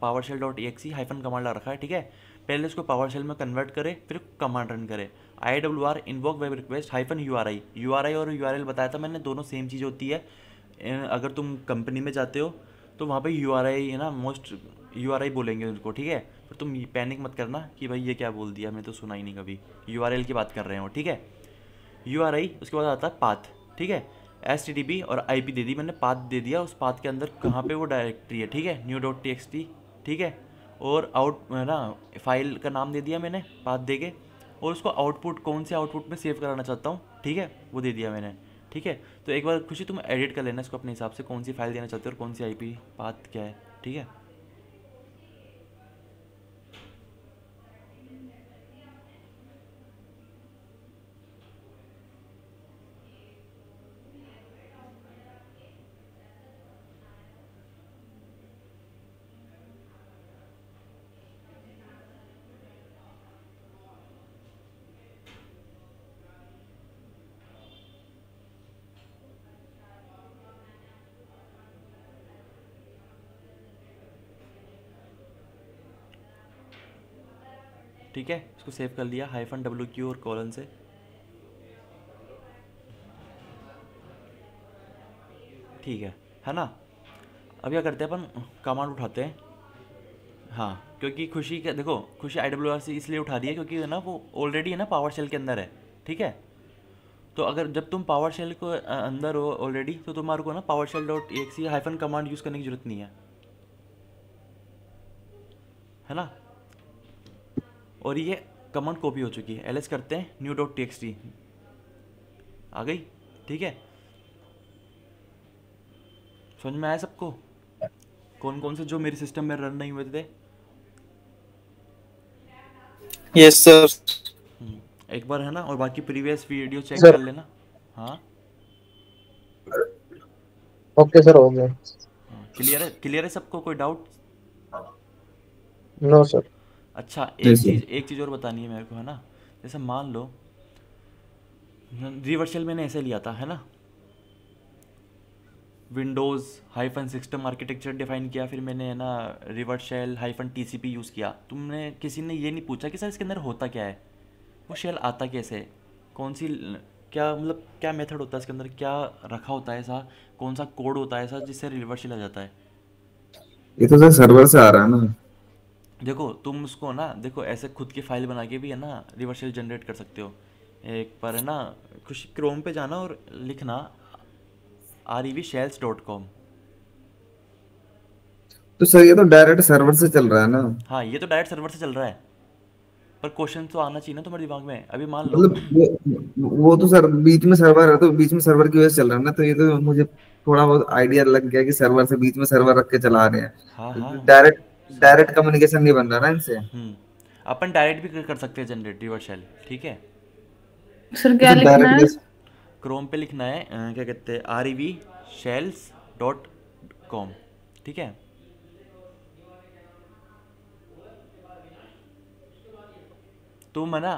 PowerShell .exe hyphen command ला रखा है, ठीक है। पहले इसको पावर शेल में कन्वर्ट करे, फिर कमांड रन करे। IWR invoke web request hyphen URI और URL बताया था मैंने, दोनों सेम चीज़ होती है। अगर तुम कंपनी में जाते हो तो वहाँ पे URI है ना, मोस्ट URI बोलेंगे उनको, ठीक है। फिर तुम पैनिक मत करना कि भाई ये क्या बोल दिया, मैं तो सुना ही नहीं कभी। URL की बात कर रहे हो, ठीक है। URI, उसके बाद आता है पाथ, ठीक है। HTTP और IP दे दी मैंने, पाथ दे दिया। उस पाथ के अंदर कहाँ पे वो डायरेक्टरी है, ठीक है, new.txt, ठीक है। और आउट है ना, फाइल का नाम दे दिया मैंने पाथ दे के, और उसको आउटपुट कौन से आउटपुट में सेव कराना चाहता हूँ, ठीक है, वो दे दिया मैंने, ठीक है। तो एक बार खुशी तुम एडिट कर लेना इसको अपने हिसाब से, कौन सी फाइल देना चाहते हो और कौन सी IP पाथ क्या है, ठीक है। ठीक है, इसको सेव कर लिया -WQ और कॉलन से। ठीक है ना। अब क्या करते हैं अपन, कमांड उठाते हैं। हाँ, क्योंकि खुशी का देखो, खुशी IWR से इसलिए उठा दिया क्योंकि है ना वो ऑलरेडी है ना पावर शेल के अंदर है, ठीक है। तो अगर जब तुम पावर शेल को अंदर हो ऑलरेडी, तो तुम्हारे को ना PowerShell .exe hyphen command use करने की जरूरत नहीं है ना। और ये कमांड कॉपी हो चुकी है। ls करते हैं new.txt, आ गई, ठीक है। समझ में आया सबको कौन कौन से जो मेरे सिस्टम में रन नहीं हुए थे? Yes sir. एक बार है ना, और बाकी प्रीवियस वीडियो चेक सर। कर लेना। हाँ ओके सर, हो गया। क्लियर है सबको, कोई डाउट? No sir. अच्छा, Yes, sir. एक चीज़ और बतानी है मेरे को, है ना। जैसे मान लो रिवर्सल मैंने ऐसे लिया था, है ना, Windows hyphen system architecture define किया, फिर मैंने है ना रिवर्सल हाइफन TCP यूज़ किया। तुमने किसी ने ये नहीं पूछा कि सर इसके अंदर होता क्या है, वो शेल आता कैसे है, कौन सी क्या मतलब क्या मेथड होता है इसके अंदर, क्या रखा होता है ऐसा, कौन सा कोड होता है ऐसा जिससे रिवर्सल आ जाता है। ये तो सर सर्वर से आ रहा है ना। देखो तुम उसको ना, देखो ऐसे खुद की फाइल बना के भी है ना रिवर्सल जनरेट कर सकते हो। एक बार है ना कुछ क्रोम पे जाना और लिखना revshells.com। तो सर ये तो डायरेक्ट सर्वर से चल रहा है ना। हाँ, ये तो डायरेक्ट सर्वर से चल रहा है, पर क्वेश्चन तो आना चाहिए ना तुम्हारे दिमाग में। अभी मान लो मतलब वो तो सर बीच में सर्वर है, तो बीच में सर्वर की वजह से चल रहा है ना। तो ये तो मुझे थोड़ा बहुत आइडिया लग गया कि सर्वर से बीच में सर्वर रख के चला रहे हाँ हैं। हाँ, डायरेक्ट कम्युनिकेशन नहीं बन रहा ना इनसे। अपन डायरेक्ट भी कर सकते हैं जनरेट रिवर्सल, ठीक है। सर क्या तो लिखना है? डायरेक्ट क्रोम पे लिखना है क्या कहते हैं revshells.com, ठीक है। तुम है ना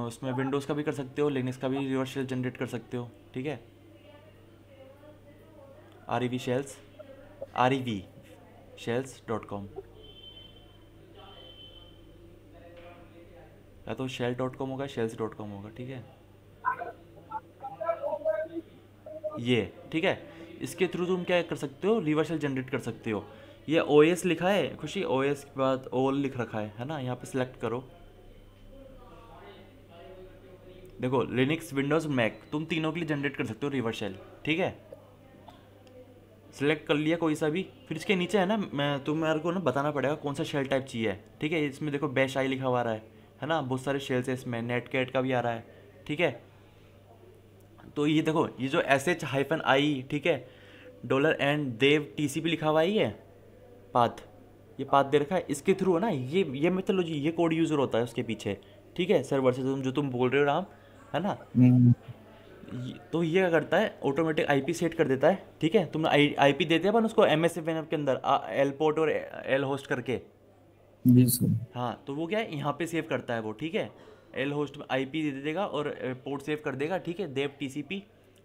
उसमें विंडोज़ का भी कर सकते हो, लिनक्स का भी रिवर्सल जनरेट कर सकते हो, ठीक है। revshells.com, या तो shell.com होगा, shells.com होगा, ठीक है। ये ठीक है, इसके थ्रू तुम क्या कर सकते हो, रिवर्सल जनरेट कर सकते हो। ये OS लिखा है खुशी, OS के बाद ऑल लिख रखा है ना, यहाँ पे सिलेक्ट करो। देखो लिनक्स, विंडोज़, मैक, तुम तीनों के लिए जनरेट कर सकते हो रिवर्सल, ठीक है। सिलेक्ट कर लिया कोई सा भी, फिर इसके नीचे है ना, मैं तुम्हारे को ना बताना पड़ेगा कौन सा शेल टाइप चाहिए, ठीक है। इसमें देखो बैश आई लिखा हुआ रहा है ना, बहुत सारे शेल्स है इसमें, नेटकैट का भी आ रहा है, ठीक है। तो ये देखो, ये जो SH-I, ठीक है, $and TCP लिखा हुआ है, ये पाथ, ये पाथ दे रखा है, इसके थ्रू है ना ये मेथोडोलॉजी, ये कोड यूज़र होता है उसके पीछे, ठीक है, सर्वर से जो तुम बोल रहे हो राम, है ना। तो ये क्या करता है, ऑटोमेटिक IP सेट कर देता है, ठीक है। तुमने IP देते हैं अपन उसको MSFN के अंदर L पोर्ट और L होस्ट करके, जी सर। हाँ, तो वो क्या है यहाँ पे सेव करता है वो, ठीक है। L होस्ट में IP दे देगा और पोर्ट सेव कर देगा, ठीक है, देव TCP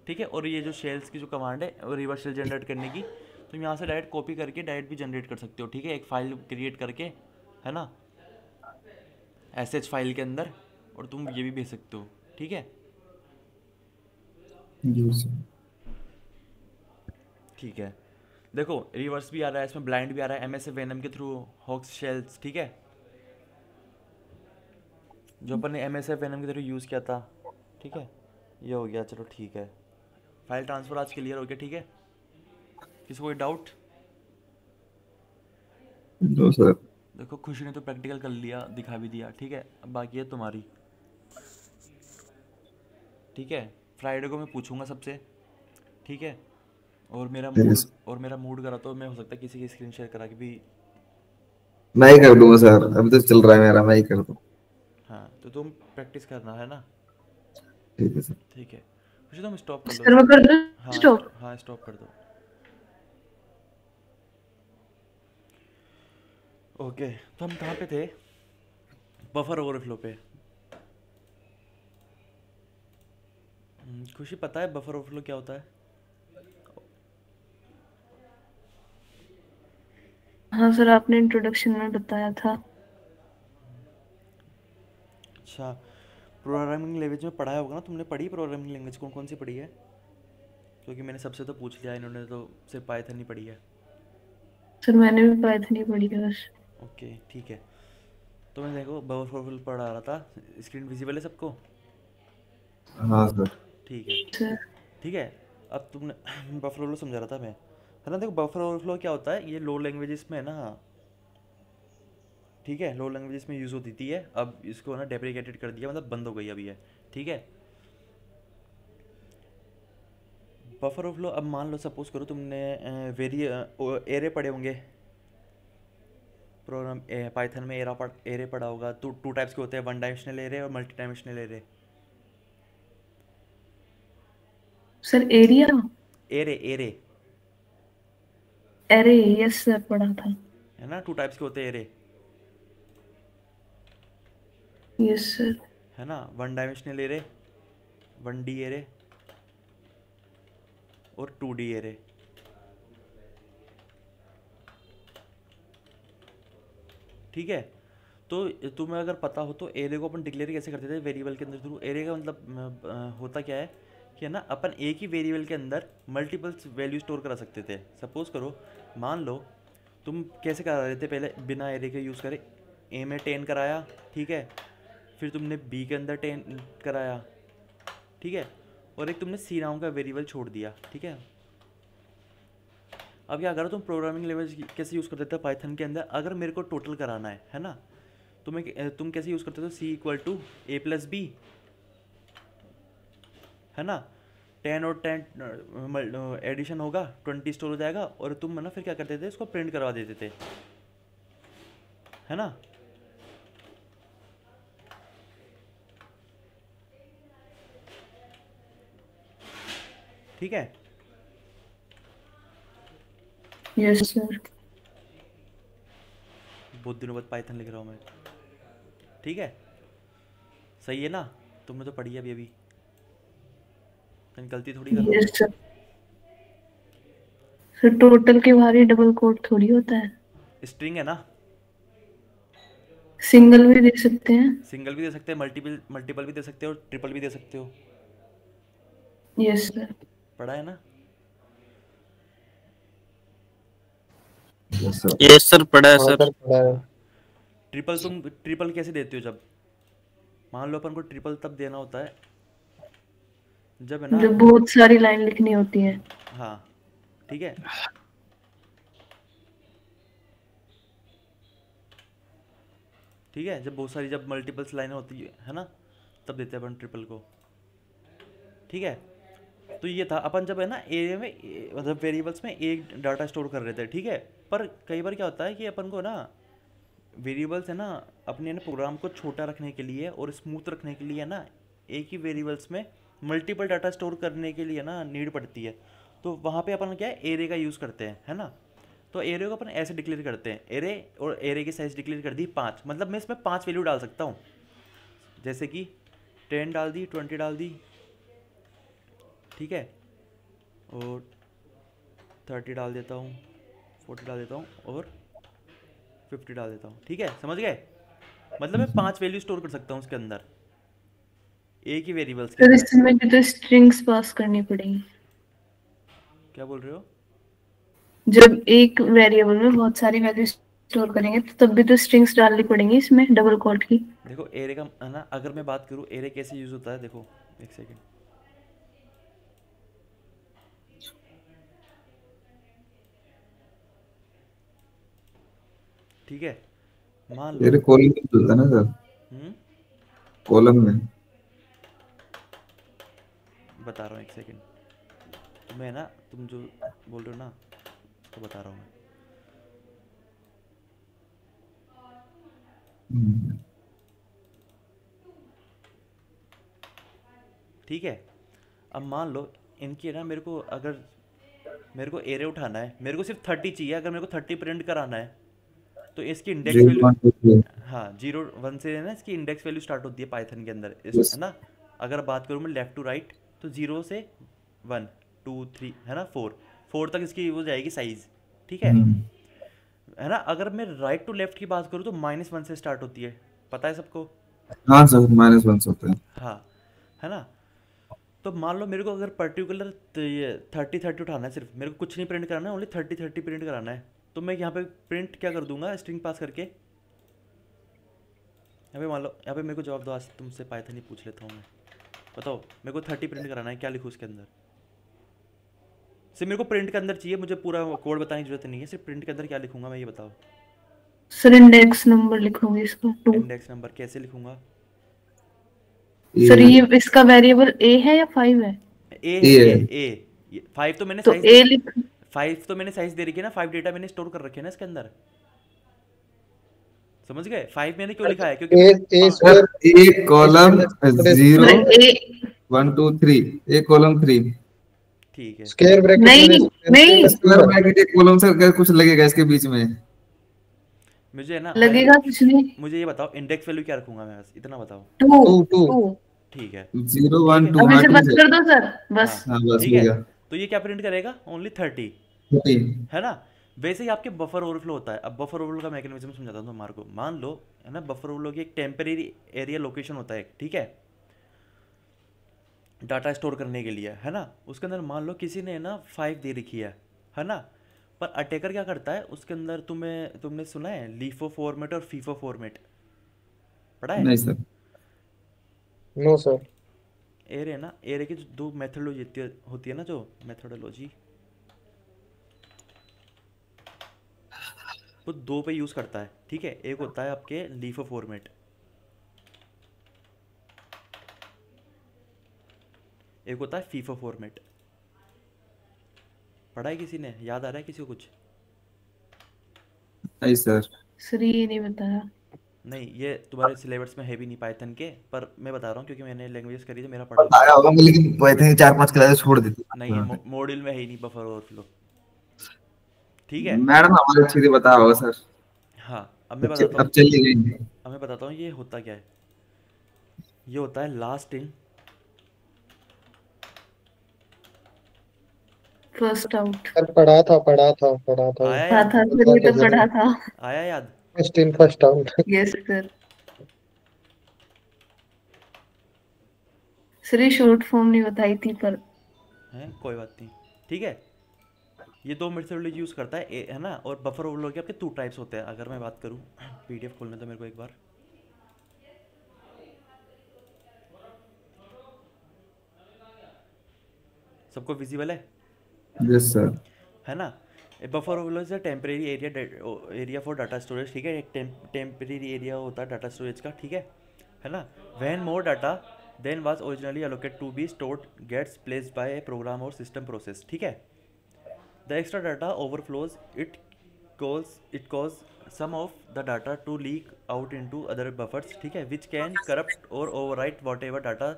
ठीक है। और ये जो शेल्स की जो कमांड है रिवर्स शेल जनरेट करने की, तुम यहाँ से डायरेक्ट कॉपी करके डायरेक्ट भी जनरेट कर सकते हो, ठीक है। एक फाइल क्रिएट करके, है ना, SH फाइल के अंदर, और तुम ये भी भेज सकते हो, ठीक है। जी सर। ठीक है, देखो रिवर्स भी आ रहा है इसमें, ब्लाइंड भी आ रहा है, MS वेनम के थ्रू हॉक्स शेल्स, ठीक है, जो अपन ने MS वेनम के थ्रू यूज़ किया था, ठीक है। ये हो गया, चलो ठीक है, फाइल ट्रांसफ़र आज क्लियर हो गया, ठीक है। किसी कोई डाउट? No sir. देखो खुशी ने तो प्रैक्टिकल कर लिया, दिखा भी दिया, ठीक है। अब बाकी है तुम्हारी, ठीक है। फ्राइडे को मैं पूछूंगा सबसे, ठीक है। और मेरा मूड करा तो मैं हो सकता है किसी की स्क्रीन शेयर करा के भी, मैं ही कर दूंगा सर, अभी तो चल रहा है मेरा, मैं ही कर दूँ। हाँ तो तुम प्रैक्टिस करना, है ना, ठीक है सर। ठीक है। खुशी तुम स्टॉप कर लो सर मैं कर दूं हाँ स्टॉप? हाँ स्टॉप कर दो। ओके, तो हम कहाँ पे थे? बफर ओवरफ्लो पे। खुशी पता है बफर ओवरफ्लो क्या होता है? हाँ सर, आपने इंट्रोडक्शन में बताया था। अच्छा, प्रोग्रामिंग लैंग्वेज में पढ़ाया होगा ना तुमने, पढ़ी प्रोग्रामिंग लैंग्वेज कौन कौन सी पढ़ी है? क्योंकि मैंने सबसे तो पूछ लिया, इन्होंने तो सिर्फ पाइथन ही पढ़ी है। सर मैंने भी पाइथन ही पढ़ी है बस। ओके ठीक है, तो मैं देखो बफर ओवरफ्लो पढ़ा रहा था। स्क्रीन विजिबल है सबको? हाँ सर। ठीक है सर ठीक है। अब तुमने बफर ओवरफ्लो समझा रहा था मैं, है ना। देखो बफर ओवरफ्लो क्या होता है, ये लो लैंग्वेजेस में है ना, ठीक है, लो लैंग्वेजेस में यूज़ होती थी है। अब इसको ना डेप्रिकेटेड कर दिया, मतलब बंद हो गई अभी है, ठीक है। बफर ओवरफ्लो, अब मान लो सपोज करो तुमने एरे पढ़े होंगे प्रोग्राम, पाइथन में एरे पढ़ा होगा। टू टाइप्स के होते हैं, वन डायमेंशनल एरे और multi dimensional array. Sir area, array array array, yes sir पढ़ा था। है ना, टू टाइप्स के होते हैं एरे, यस सर। है ना। One dimensional array, 1D array और 2D एरे, ठीक है। तो तुम्हें अगर पता हो तो एरे को अपन डिक्लेयर कैसे करते थे वेरिएबल के अंदर थ्रू। एरे का मतलब होता क्या है कि, है ना, अपन एक ही वेरिएबल के अंदर मल्टीपल्स वैल्यू स्टोर करा सकते थे। सपोज करो, मान लो तुम कैसे करा रहे थे पहले बिना एरे के यूज़ करे, ए में 10 कराया, ठीक है, फिर तुमने बी के अंदर 10 कराया, ठीक है, और एक तुमने सी नाम का वेरिएबल छोड़ दिया, ठीक है। अब क्या करो तुम, प्रोग्रामिंग लैंग्वेज कैसे यूज़ करते थे पाइथन के अंदर, अगर मेरे को टोटल कराना है ना, तुम कैसे यूज़ करते थे, C=A+B, है ना। 10 और 10 एडिशन होगा, 20 स्टोर हो जाएगा, और तुम है ना फिर क्या करते थे, इसको प्रिंट करवा देते थे, है ना। ठीक है, यस सर। बहुत दिनों बाद पाइथन लिख रहा हूँ मैं, ठीक है, सही है ना। तुमने तो पढ़ी है अभी, कहीं गलती थोड़ी कर रहा हूँ यस सर। सर टोटल के बाहर ही डबल कोट थोड़ी होता है, मैं। स्ट्रिंग है ना, सिंगल भी दे सकते हैं। सिंगल भी दे सकते हैं, मल्टीपल भी दे सकते हो, ट्रिपल भी दे सकते हो, यस सर। पढ़ा है ना। Yes sir. यस सर, पढ़ा है हाँ सर। सर पढ़ा है। ट्रिपल कैसे देते हो, जब मान लो अपन को ट्रिपल तब देना होता है जब, है ना, जब बहुत सारी लाइन लिखनी होती है। हाँ ठीक है, ठीक है, जब बहुत सारी, जब मल्टीपल्स लाइनें होती है ना, तब देते हैं अपन ट्रिपल को, ठीक है। तो ये था अपन जब, है ना, एरिया में मतलब वेरिएबल्स में एक डाटा स्टोर कर रहे थे, ठीक है। पर कई बार क्या होता है कि अपन को ना वेरिएबल्स, है ना, अपने ना प्रोग्राम को छोटा रखने के लिए और स्मूथ रखने के लिए, है ना, एक ही वेरिएबल्स में मल्टीपल डाटा स्टोर करने के लिए ना नीड पड़ती है। तो वहाँ पे अपन क्या है, एरे का यूज़ करते हैं, है ना। तो एरे को अपन ऐसे डिक्लेयर करते हैं, एरे, और एरे की साइज डिक्लेयर कर दी 5, मतलब मैं इसमें 5 वैल्यू डाल सकता हूँ, जैसे कि 10 डाल दी, 20 डाल दी, ठीक है, और 30 डाल देता हूँ, 40 डाल देता हूँ और 50 डाल देता हूँ। ठीक है, समझ गए? मतलब मैं 5 वैल्यू स्टोर कर सकता हूँ उसके अंदर, एक ही वेरिएबल्स के सर अंदर। इसमें भी तो स्ट्रिंग्स पास करनी पड़ेगी। क्या बोल रहे हो? जब एक वेरिएबल में बहुत सारी वैल्यू स्टोर करेंगे तो तब भी तो स्ट्रिंग्स डालनी पड़ेंगी इसमें, डबल कोट की। देखो एरे का है ना, अगर मैं बात करूँ एरे कैसे यूज़ होता है, देखो एक सेकेंड। ठीक है, मान लो मेरे कॉलम में चलता है ना सर, कॉलम में। बता रहा हूँ एक सेकेंड, तुम्हें ना, तुम जो बोल रहे हो ना तो बता रहा हूँ मैं। ठीक है, अब मान लो इनकी है ना, मेरे को अगर मेरे को एरे उठाना है, मेरे को सिर्फ 30 चाहिए, अगर मेरे को 30 प्रिंट कराना है तो इसकी इंडेक्स 0 वैल्यू, 1 2 3। हाँ 0 1 से है ना इसकी इंडेक्स वैल्यू स्टार्ट होती है पाइथन के अंदर इस, यस। है ना। अगर बात करूँ मैं लेफ़्ट टू राइट तो 0 से 1 2 3 है ना 4 तक इसकी वो जाएगी साइज़। ठीक है ना। अगर मैं राइट टू लेफ्ट की बात करूँ तो -1 से स्टार्ट होती है, पता है सबको? हाँ सर, -1 होता है। हाँ, है ना। तो मान लो मेरे को अगर पर्टिकुलर ये 30 उठाना है, सिर्फ मेरे को कुछ नहीं प्रिंट कराना है, ओनली 30 प्रिंट कराना है, तो मैं यहाँ पे प्रिंट क्या कर दूंगा, स्ट्रिंग पास करके। यहाँ पे मान लो, यहाँ पे मेरे को जवाब दो, आज तुमसे पाइथन ही पूछ लेता हूँ मैं। बताओ मेरे को 30 प्रिंट कराना है, क्या लिखूँ उसके अंदर? सिर्फ मेरे को प्रिंट के अंदर चाहिए, मुझे पूरा कोड बताने की जरूरत नहीं है, सिर्फ प्रिंट के अंदर क्या लिखूंगा मैं ये बताओ। सर इंडेक्स नंबर लिखोगे इसका 2। इंडेक्स नंबर कैसे लिखूंगा? सर ये इसका वेरिएबल ए है या 5 है? ए है, ए 5 तो मैंने तो साइज ए लिख 5 तो मैंने साइज दे रखी है ना, 5 डेटा मैंने स्टोर कर रखे है ना इसके अंदर, समझ गए? 5 मैंने क्यों लिखा है, क्योंकि ए हाँ, सर एक कॉलम 0 ए 1 2 3, एक कॉलम 3। ठीक है। स्क्वायर ब्रैकेट में नहीं नहीं स्क्वायर ब्रैकेट एक कॉलम सर, क्या कुछ लगेगा इसके बीच में? मुझे है ना लगेगा कुछ नहीं। मुझे ये बताओ इंडेक्स वैल्यू क्या रखूंगा मैं, बस इतना बताओ। 2 ठीक है, 0 1 2 अब हाँ इसे ठीक बंद है। कर दो सर बस। हाँ हाँ बस ठीक हो है। गया। तो ये क्या प्रिंट करेगा, ओनली 30, 30। है ना। वैसे ही आपके बफर ओवरफ्लो होता है। अब बफर ओवरफ्लो का मैकेनिज्म समझाता हूँ तुम्हारे को। मान लो है ना, बफर ओवरफ्लो की एक टेम्परेरी एरिया लोकेशन होता है, ठीक है, डाटा स्टोर करने के लिए, है ना। उसके अंदर मान लो किसी ने ना 5 दे रखी है ना। पर अटैकर क्या करता है उसके अंदर, तुमने सुना है लीफो फॉर्मेट और फीफो फॉर्मेट, पढ़ा है? नहीं सर। No sir. एरे ना, एरे की जो 2 मेथडोलॉजी होती है ना, जो मेथडोलॉजी वो 2 पे यूज़ करता है, ठीक है। एक होता है आपके लीफो फॉर्मेट, एक होता है फीफो फॉर्मेट। पढ़ा है किसी ने, याद आ रहा है किसी को कुछ? नहीं सर। सर ये नहीं बताया। नहीं, ये तुम्हारे सिलेबस में है भी नहीं पाइथन के, पर मैं बता रहा हूँ क्योंकि मैंने लैंग्वेज करी तो मेरा पढ़ा हुआ है। आया होगा लेकिन पाइथन 4-5 क्लास छोड़ दी थी। नहीं, मॉड्यूल में है ही नहीं बफर ओवरफ्लो, ठीक है। मैडम हमारे अच्छे से बताया होगा सर। हाँ, अब मैं बताता अब हूँ, चलिए गई। अब मैं बताता हूँ ये होता क्या है। ये होता है last in first out sir पढ़ा था आया था याद? सर, ये तो पढ़ा था। आया याद? First in first out. Yes sir. Sir ये शॉर्ट फॉर्म नहीं बताई थी पर है, कोई बात नहीं, ठीक है। ये 2 मेथडोलॉजी यूज़ करता है, है ना। और बफर ओवरफ्लो के आपके 2 टाइप्स होते हैं। अगर मैं बात करूँ, पीडीएफ खोलने तो मेरे को एक बार, सबको विजिबल है? Yes sir. है ना। Buffer overflow is a temporary area for data storage, ठीक है। एक टेम्परेरी एरिया होता है डाटा स्टोरेज का, ठीक है ना। When more data than was originally allocate to be stored gets placed by a program or system process, ठीक है। The extra data overflows it cause some of the data to leak out into other buffers, ठीक है, which can corrupt or overwrite whatever data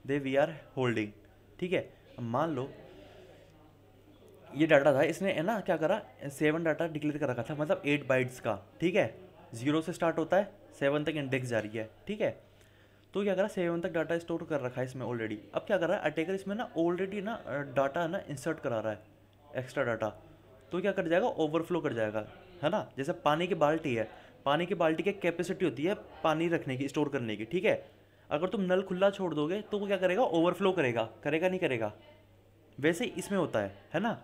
they we are holding, ठीक है। अब मान लो ये डाटा था, इसने है ना क्या करा, 7 डाटा डिक्लेयर कर रखा था, मतलब 8 बाइट्स का, ठीक है। 0 से स्टार्ट होता है, 7 तक इंडेक्स जारी है, ठीक है। तो क्या करा 7 तक डाटा स्टोर कर रखा है इसमें ऑलरेडी। अब क्या कर रहा है अटैकर इसमें ना ऑलरेडी ना डाटा ना इंसर्ट करा रहा है एक्स्ट्रा डाटा। तो क्या कर जाएगा ओवरफ्लो कर जाएगा, है ना। जैसे पानी की बाल्टी है, पानी की बाल्टी की कैपेसिटी होती है पानी रखने की, स्टोर करने की, ठीक है। अगर तुम नल खुला छोड़ दोगे तो वो क्या करेगा ओवरफ्लो करेगा, करेगा नहीं करेगा। वैसे ही इसमें होता है ना।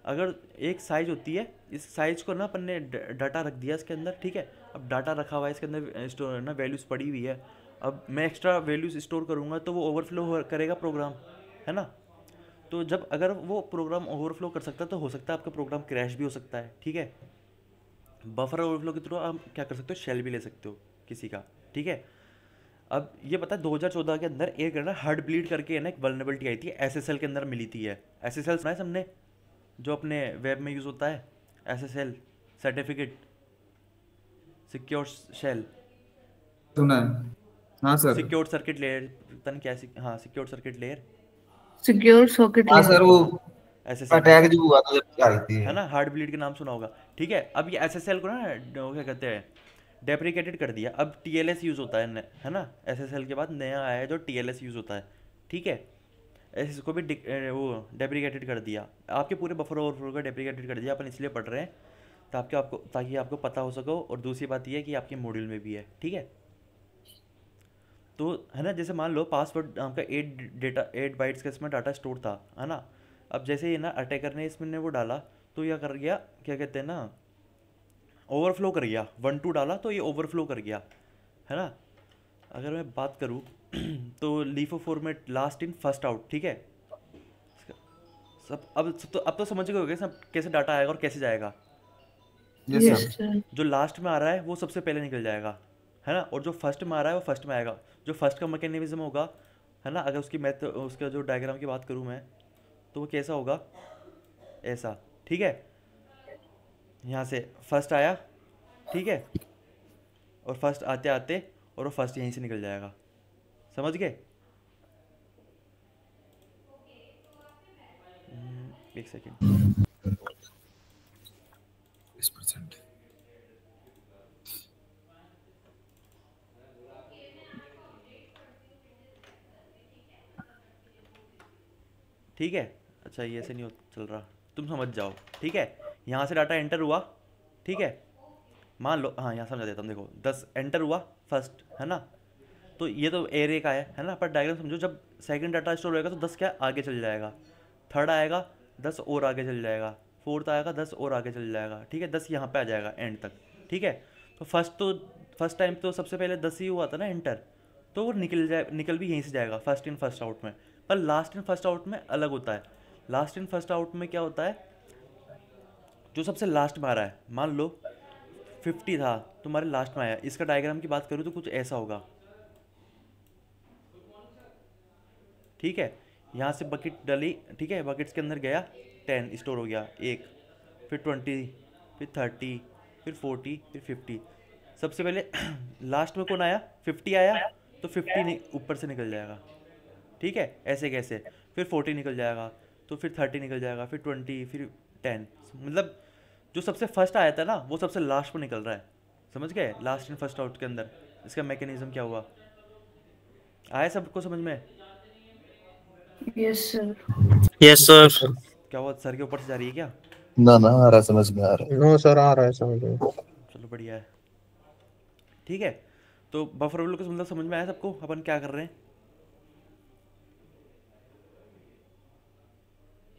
अगर एक साइज होती है, इस साइज को ना अपन ने डाटा रख दिया इसके अंदर, ठीक है। अब डाटा रखा हुआ है इसके अंदर स्टोर ना, वैल्यूज़ पड़ी हुई है। अब मैं एक्स्ट्रा वैल्यूज़ स्टोर करूँगा तो वो ओवरफ्लो करेगा प्रोग्राम, है ना। तो जब अगर वो प्रोग्राम ओवरफ्लो कर सकता है तो हो सकता है आपका प्रोग्राम क्रैश भी हो सकता है, ठीक है। बफर ओवरफ्लो के थ्रू आप क्या कर सकते हो, शेल भी ले सकते हो किसी का, ठीक है। अब ये पता है 2014 के अंदर एक है ना हार्ट ब्लीड करके है ना एक वल्नरेबिलिटी आई थी, एसएसएल के अंदर मिली थी है। एसएसएल सुना है सबने, जो अपने वेब में यूज़ होता है, एसएसएल सर्टिफिकेट सिक्योर शेल, सुना है। हाँ सर। सिक्योर सर्किट लेयर, पता नहीं क्या हाँ secure circuit layer, secure socket हाँ सर, वो एसएसएल, अटैक जो हुआ था जब आई थी, है ना, हार्ट ब्लीड के नाम सुना होगा, ठीक है। अब ये एसएसएल को ना वो क्या कहते हैं डेप्रिकेटेड कर दिया। अब टीएलएस यूज़ होता है ना। एसएसएल के बाद नया आया है जो टीएलएस यूज़ होता है, ठीक है। इसको भी वो डेप्रिकेटेड कर दिया, आपके पूरे बफर ओवरफ्लो का डेप्रिकेटेड कर दिया। अपन इसलिए पढ़ रहे हैं ताकि आपको पता हो सको। और दूसरी बात यह है कि आपके मॉड्यूल में भी है, ठीक है। तो है ना, जैसे मान लो पासवर्ड आपका 8 बाइट्स का इसमें डाटा स्टोर था, है ना। अब जैसे ही ना अटैकर ने इसमें वो डाला तो यह कर गया, क्या कहते हैं ना, ओवरफ्लो कर गया। 1 2 डाला तो ये ओवरफ्लो कर गया, है ना। अगर मैं बात करूँ तो LIFO format last in first out, ठीक है। अब तो समझ गए होगे सब कैसे डाटा आएगा और कैसे जाएगा। Yes yes sir. सर। जो लास्ट में आ रहा है वो सबसे पहले निकल जाएगा, है ना। और जो फर्स्ट में आ रहा है वो फर्स्ट में आएगा। जो फर्स्ट का मैकेनिज्म होगा, है ना, अगर उसका जो डायग्राम की बात करूँ मैं, तो वो कैसा होगा, ऐसा, ठीक है। यहाँ से फर्स्ट आया, ठीक है, और फर्स्ट आते आते और वो फर्स्ट यहीं से निकल जाएगा, समझ गए। एक सेकेंड, 20%। ठीक है। अच्छा ये ऐसे नहीं चल रहा, तुम समझ जाओ, ठीक है। यहाँ से डाटा एंटर हुआ, ठीक है। मान लो, हाँ यहाँ समझा देता हूँ, देखो 10 एंटर हुआ फर्स्ट, है ना। तो ये तो एरे का है ना। पर डायग्राम समझो, जब सेकंड डाटा स्टोर होएगा तो 10 क्या आगे चल जाएगा, थर्ड आएगा 10 और आगे चल जाएगा, फोर्थ आएगा 10 और आगे चल जाएगा, ठीक है। 10 यहाँ पे आ जाएगा एंड तक, ठीक है। तो फर्स्ट टाइम तो सबसे पहले 10 ही हुआ था ना एंटर, तो वो निकल भी यहीं से जाएगा फर्स्ट इन फर्स्ट आउट में। पर लास्ट इन फर्स्ट आउट में अलग होता है। लास्ट इन फर्स्ट आउट में क्या होता है, जो सबसे लास्ट में आ रहा है, मान लो 50 था तुम्हारे लास्ट में आया। इसका डायग्राम की बात करूँ तो कुछ ऐसा होगा, ठीक है। यहाँ से बकेट डाली, ठीक है, बकेट्स के अंदर गया, 10 स्टोर हो गया, एक, फिर 20, फिर 30, फिर 40, फिर 50। सबसे पहले लास्ट में कौन आया, 50 आया, तो 50 ऊपर से निकल जाएगा, ठीक है। ऐसे कैसे, फिर 40 निकल जाएगा, तो फिर 30 निकल जाएगा, फिर 20, फिर 10। मतलब जो सबसे फर्स्ट आया था ना वो सबसे लास्ट पर निकल रहा है, समझ गए। लास्ट इन फर्स्ट आउट के अंदर इसका मैकेनिज्म क्या हुआ, आया सबको समझ में। Yes sir. Yes sir. क्या हुआ, सर के ऊपर से जा रही है क्या। ना ना आ रहा, समझ में आ रहा नो सर, आ रहा है समझ में। चलो बढ़िया है, ठीक है। तो बफर ओवरफ्लो का मतलब समझ में आया सबको, अपन क्या कर रहे हैं।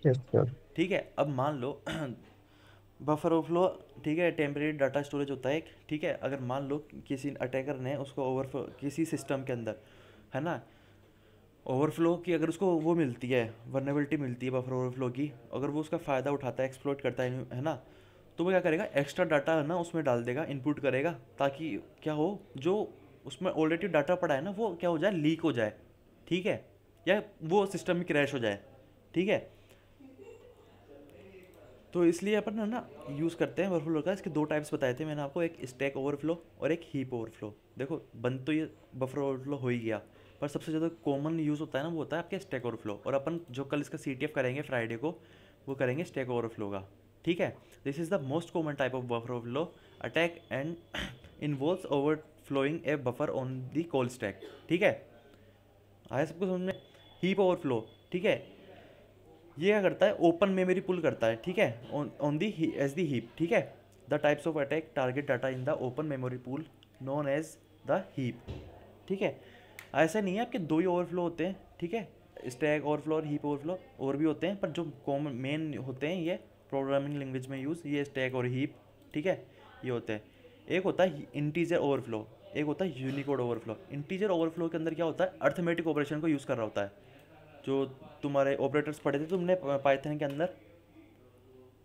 Yes sir. ठीक है। अब मान लो बफर ओवरफ्लो, ठीक है, टेम्परेरी डाटा स्टोरेज होता है एक, ठीक है। अगर मान लो किसी अटैकर ने उसको ओवरफ्लो किसी सिस्टम के अंदर, है ना, ओवरफ्लो की अगर उसको वो मिलती है, वल्नरेबिलिटी मिलती है बफर ओवरफ्लो की, अगर वो उसका फ़ायदा उठाता है, एक्सप्लॉइट करता है ना, तो वो क्या करेगा, एक्स्ट्रा डाटा है ना उसमें डाल देगा, इनपुट करेगा, ताकि क्या हो, जो उसमें ऑलरेडी डाटा पड़ा है ना वो क्या हो जाए, लीक हो जाए, ठीक है, या वो सिस्टम में क्रैश हो जाए, ठीक है। तो इसलिए अपन है ना यूज़ करते हैं ओवरफ्लो का। इसके 2 टाइप्स बताए थे मैंने आपको, एक स्टैक ओवरफ्लो और एक हीप ओवरफ्लो। देखो बंद तो ये बफर ओवरफ्लो हो ही गया, पर सबसे ज़्यादा कॉमन यूज़ होता है ना वो होता है आपके स्टैक ओवरफ्लो। और अपन जो कल इसका CTF करेंगे फ्राइडे को, वो करेंगे स्टैक ओवरफ्लो का, ठीक है। This is the most common type of buffer overflow attack and involves over overflowing A buffer on the call stack. ठीक है, आया सबको समझ में? हीप ओवरफ्लो, ठीक है, ये क्या करता है, ओपन मेमोरी पुल करता है, ठीक है, on the as the heap. ठीक है, the types of attack target data in the open memory pool known as the heap. ठीक है, ऐसा नहीं है आपके दो ही ओवरफ्लो होते हैं, ठीक है, स्टैक ओवरफ्लो और हीप ओवरफ्लो, और भी होते हैं, पर जो कॉमन मेन होते हैं ये प्रोग्रामिंग लैंग्वेज में यूज़, ये स्टैक और हीप, ठीक है, ये होते हैं। एक होता है इंटीजर ओवरफ्लो, एक होता है यूनिकोड ओवरफ्लो। इंटीजर ओवरफ्लो के अंदर क्या होता है, अर्थमेटिक ऑपरेशन को यूज़ कर रहा होता है। जो तुम्हारे ऑपरेटर्स पढ़े थे तुमने पाइथन के अंदर,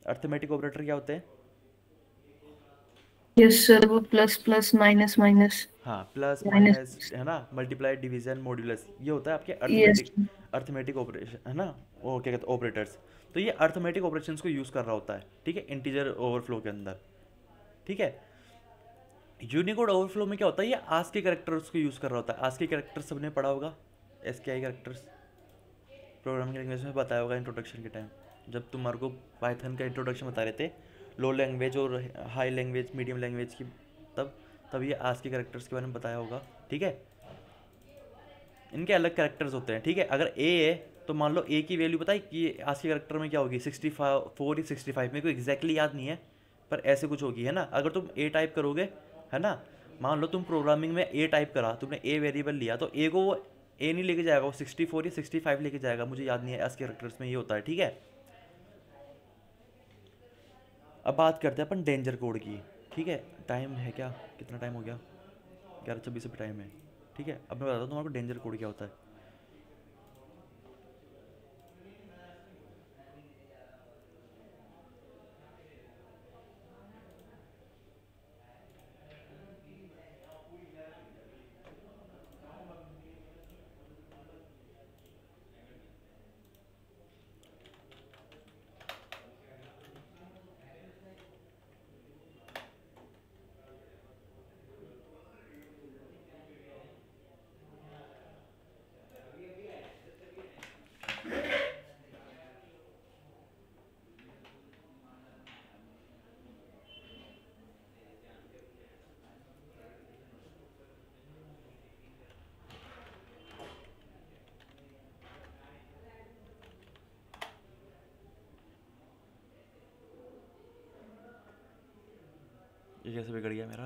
अर्थमेटिक ऑपरेटर क्या होते हैं? यस सर, वो प्लस प्लस माइनस माइनस। हाँ, प्लस माइनस। माइनस है ना, मल्टीप्लाई डिवीजन मॉड्यूलस, ये होता है आपके यस। अर्थमेटिक ऑपरेशन है ना, वो क्या कहते हैं ऑपरेटर्स। तो ये अर्थमेटिक ऑपरेशंस को यूज़ कर रहा होता है, ठीक है, इंटीजर ओवरफ्लो के अंदर। ठीक है, यूनिकोड ओवरफ्लो में क्या होता है, ये आस्क के कैरेक्टर्स को यूज़ कर रहा होता है। आस्क के कैरेक्टर्स सबने पढ़ा होगा, एसकेआई कैरेक्टर्स प्रोग्रामिंग लैंग्वेज में बताया होगा इंट्रोडक्शन के टाइम, जब तुम्हारे को पाइथन का इंट्रोडक्शन बता रहे थे, लो लैंग्वेज और हाई लैंग्वेज, मीडियम लैंग्वेज की, तब ये आस्क के कैरेक्टर्स के बारे में बताया होगा। ठीक है, इनके अलग कैरेक्टर्स होते हैं। ठीक है, अगर ए है तो मान लो ए की वैल्यू पता है कि आस्क के कैरेक्टर में क्या होगी, 64 या 65, मेरे को एग्जैक्टली याद नहीं है, पर ऐसे कुछ होगी, है ना। अगर तुम ए टाइप करोगे, है ना, मान लो तुम प्रोग्रामिंग में ए टाइप करा, तुमने ए वेरिएबल लिया, तो ए को वो ए नहीं लेके जाएगा, वो 64 या 65 लेके जाएगा, मुझे याद नहीं है, आस्क के कैरेक्टर्स में ये होता है। ठीक है, अब बात करते हैं अपन डेंजर कोड की। ठीक है, टाइम है क्या, कितना टाइम हो गया, 11:26 पे टाइम है। ठीक है, अब मैं बताता हूँ तुम्हारे को डेंजर कोड क्या होता है। ये कैसे बिगड़ गया मेरा?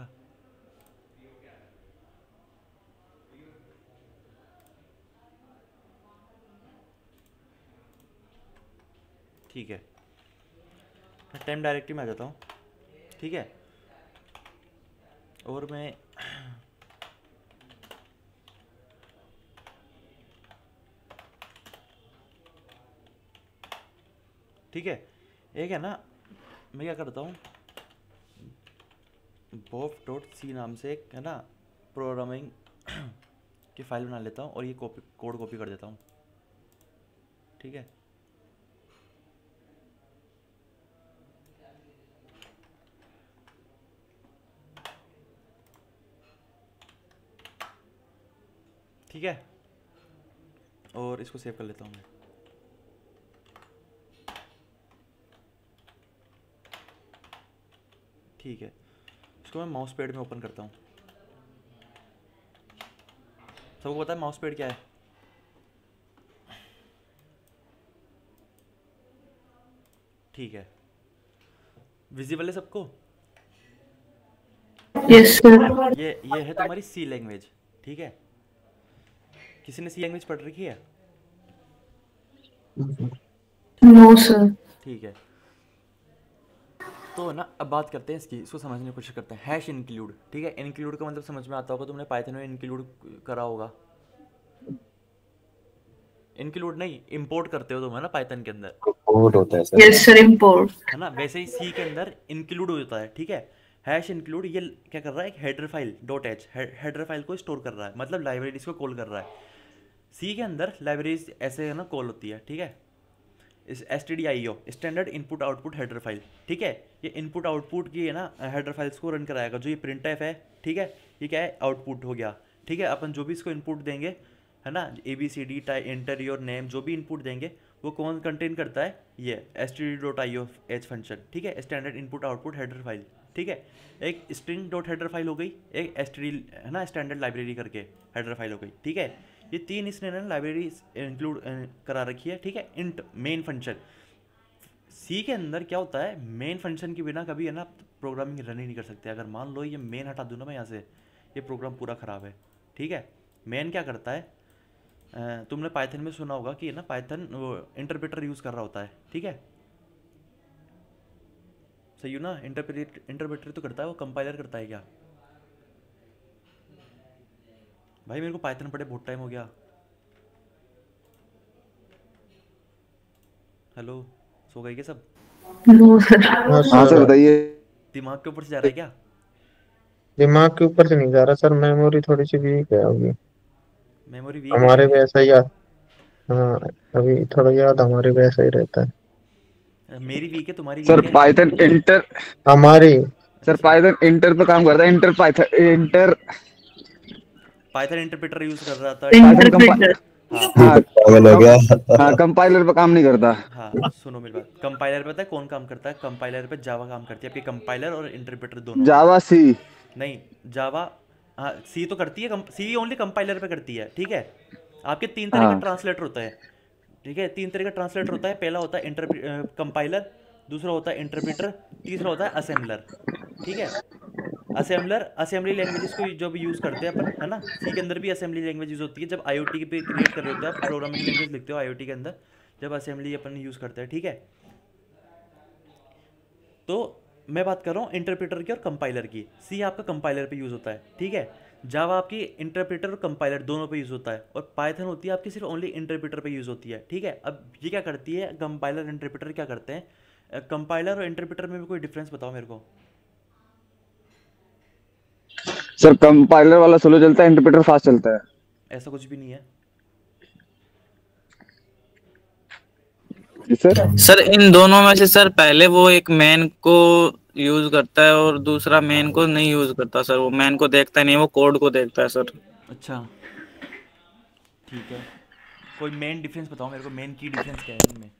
ठीक है, मैं टाइम डायरेक्टरी में आ जाता हूँ। ठीक है, और मैं ठीक है, एक है ना, मैं क्या करता हूँ, bof.c नाम से एक है ना प्रोग्रामिंग की फाइल बना लेता हूँ, और ये कोड कॉपी कर देता हूँ। ठीक है, ठीक है, और इसको सेव कर लेता हूँ मैं। ठीक है, इसको मैं माउस पैड में ओपन करता हूँ। सबको पता है माउस पैड क्या है? ठीक है, विजिबल है सबको? Yes sir. ये है तुम्हारी सी लैंग्वेज। ठीक है, किसी ने सी लैंग्वेज पढ़ रखी है? No sir. ठीक है, तो ना अब बात करते हैं इसको समझने की कोशिश करते हैं। हैश इंक्लूड, ठीक है, इंक्लूड का मतलब समझ में आता होगा, तुमने पाइथन में इंक्लूड करा होगा। इंक्लूड नहीं, इंपोर्ट करते हो तुम, है ना, पाइथन के अंदर कोड होता है सर। Yes sir, import. है ना, वैसे ही सी के अंदर इंक्लूड हो जाता है। ठीक है, हैश इंक्लूड ये क्या कर रहा है, एक header file .h header file को स्टोर कर रहा है, मतलब लाइब्रेरीज को कॉल कर रहा है। सी के अंदर लाइब्रेरीज ऐसे है ना कॉल होती है। ठीक है, इस stdio standard input output header file. ठीक है, ये इनपुट आउटपुट की है ना हेडर फाइल्स को रन कराएगा। जो ये printf है, ठीक है, ये क्या है, आउटपुट हो गया। ठीक है, अपन जो भी इसको इनपुट देंगे, है ना, ABCD एंटर योर नेम, जो भी इनपुट देंगे वो कौन कंटेन करता है, ये std.ioh फंक्शन, ठीक है, standard input output header file, ठीक है। एक स्ट्रिंग डॉट हेडर फाइल हो गई, एक std है ना स्टैंडर्ड लाइब्रेरी करके हेडर फाइल हो गई, ठीक है। ये तीन इसने ना लाइब्रेरी इंक्लूड करा रखी है, ठीक है। इंट मेन फंक्शन, सी के अंदर क्या होता है, मेन फंक्शन के बिना कभी है ना प्रोग्रामिंग रन ही नहीं कर सकते। अगर मान लो ये मेन हटा दूँ ना मैं यहाँ से, ये प्रोग्राम पूरा ख़राब है, ठीक है। मेन क्या करता है, तुमने पाइथन में सुना होगा कि ना पाइथन वो इंटरप्रेटर यूज़ कर रहा होता है, ठीक है, सही हो ना। इंटरप्रेटर तो करता है, वो कंपाइलर करता है क्या? भाई मेरे को पाइथन पढ़े बहुत टाइम हो गया। हेलो, सो गए क्या सब? No sir. हाँ हाँ सर सर, बताइए। दिमाग के ऊपर से जा रहा है क्या? दिमाग के ऊपर से नहीं जा रहा सर, मेमोरी थोड़ी सी वीक है अभी। मेमोरी वीक है हमारे तेरी? वैसा ही याद, हाँ अभी थोड़ा याद हमारे वैसा ही रहता है। मेरी वीक है, तुम्हारी सर वीक है? पाइथन इंटर, हमारी सर अच्छा, पाइथन इंटर पे काम करता है, inter Python inter, Python interpreter use कर रहा था, ठीक है। Python interpreter. हाँ ये हाँ तो पागल हो गया। हाँ कंपाइलर पे काम नहीं करता। हाँ, सुनो मेरी बात। कंपाइलर पे पता है कौन काम करता है? कंपाइलर पे जावा काम करती है, आपकी कंपाइलर और इंटरप्रेटर दोनों। जावा सी। नहीं, जावा, हाँ सी तो करती है, सी ओनली कंपाइलर पे करती है, ठीक है। आपके तीन तरह के हाँ ट्रांसलेटर होता है, ठीक है, तीन तरह का ट्रांसलेटर होता है। पहला होता है कंपाइलर, दूसरा होता है इंटरप्रेटर, तीसरा होता है असेंबलर, ठीक है। असेंबलर असेंबली लैंग्वेजेस को जब यूज़ करते हैं अपन, है ना। सी के अंदर भी असेंबली लैंग्वेज यूज़ होती है जब आईओटी पे क्रिएट कर रहे होते हैं आप, प्रोग्रामिंग लैंग्वेज लिखते हो आईओटी के अंदर, जब असेंबली अपन यूज़ करते हैं, ठीक है। तो मैं बात कर रहा हूँ इंटरप्रेटर की और कंपाइलर की। सी आपका कंपाइलर पे यूज़ होता है, ठीक है। जावा आपकी इंटरप्रेटर और कंपाइलर दोनों पे यूज़ होता है, और पाइथन होती है आपकी सिर्फ ओनली इंटरप्रेटर पे यूज़ होती है, ठीक है। अब ये क्या करती है, कंपाइलर इंटरप्रेटर क्या करते हैं? कंपाइलर और इंटरप्रेटर में भी कोई डिफरेंस बताओ मेरे को। सर कंपाइलर वाला स्लो चलता है, इंटरप्रेटर फास्ट चलता है। ऐसा कुछ भी नहीं है। जी सर। सर इन दोनों में से सर पहले वो एक मेन को यूज करता है और दूसरा मेन को नहीं यूज करता सर। वो मेन को देखता नहीं, वो कोड को देखता है सर। अच्छा, ठीक है। कोई मेन डिफरेंस बताओ मेरे को, मेन की डिफरेंस क्या है इनमें?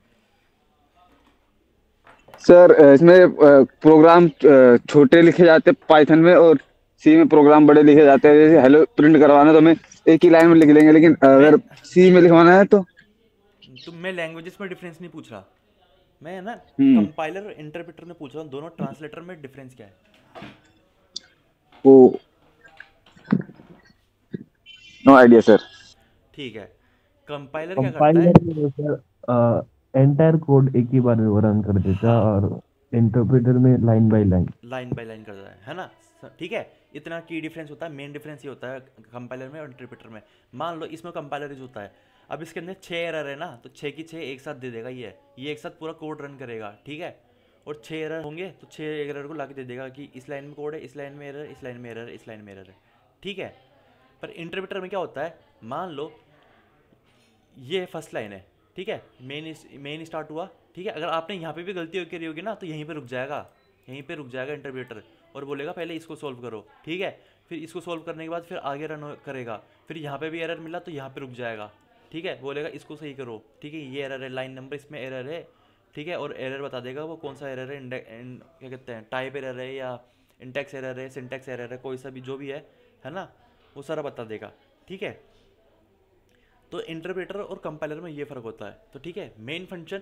सर इसमें प्रोग्राम छोटे लिखे जाते हैं पाइथन में, और सी में प्रोग्राम बड़े लिखे जाते हैं। जैसे हेलो प्रिंट करवाना तो हमें एक ही लाइन में लिख लेंगे, लेकिन मैं अगर सी में लिखवाना है तो मैं लैंग्वेजेस में डिफरेंस नहीं पूछ रहा, मैं है ना हम्म कंपाइलर और इंटरप्रेटर में पूछ रहा हूँ, दोनों ट्रांसलेटर में डिफरेंस क्या है? वो नो आइडिया सर। ठीक है, कंपाइलर क्या करता है? कंपाइलर में सर एंटायर कोड एक ही बार में वो रन कर देता है, हाँ, और इंटरप्रेटर में line by line. Line by line करता है ना, ठीक है। इतना की डिफरेंस होता है, मेन डिफरेंस ये होता है कंपाइलर में और इंटरप्रेटर में। मान लो इसमें कंपाइलर यूज होता है, अब इसके अंदर 6 एरर है ना, तो 6 की 6 एक साथ दे देगा, ये एक साथ पूरा कोड रन करेगा, ठीक है। और 6 एरर होंगे तो 6 एरर को ला के दे देगा कि इस लाइन में कोड है, इस लाइन में एरर, इस लाइन में एरर, इस लाइन में एरर है, ठीक है। पर इंटरप्रेटर में क्या होता है, मान लो ये फर्स्ट लाइन है, ठीक है, मेन स्टार्ट हुआ, ठीक है। अगर आपने यहाँ पे भी गलती होकर रही होगी ना, तो यहीं पे रुक जाएगा, यहीं पे रुक जाएगा इंटरप्रेटर, और बोलेगा पहले इसको सॉल्व करो, ठीक है। फिर इसको सॉल्व करने के बाद फिर आगे रन करेगा, फिर यहाँ पे भी एरर मिला तो यहाँ पे रुक जाएगा, ठीक है, बोलेगा इसको सही करो, ठीक है, ये एरर है, लाइन नंबर इसमें एरर है, ठीक है। और एरर बता देगा वो कौन सा एरर है, क्या कहते हैं, टाइप एरर है या इंटेक्स एरर है, सिंटेक्स एरर है, कोई सा भी जो भी है ना, वो सारा बता देगा, ठीक है। तो इंटरप्रेटर और कंपाइलर में ये फ़र्क होता है, तो ठीक है। मेन फंक्शन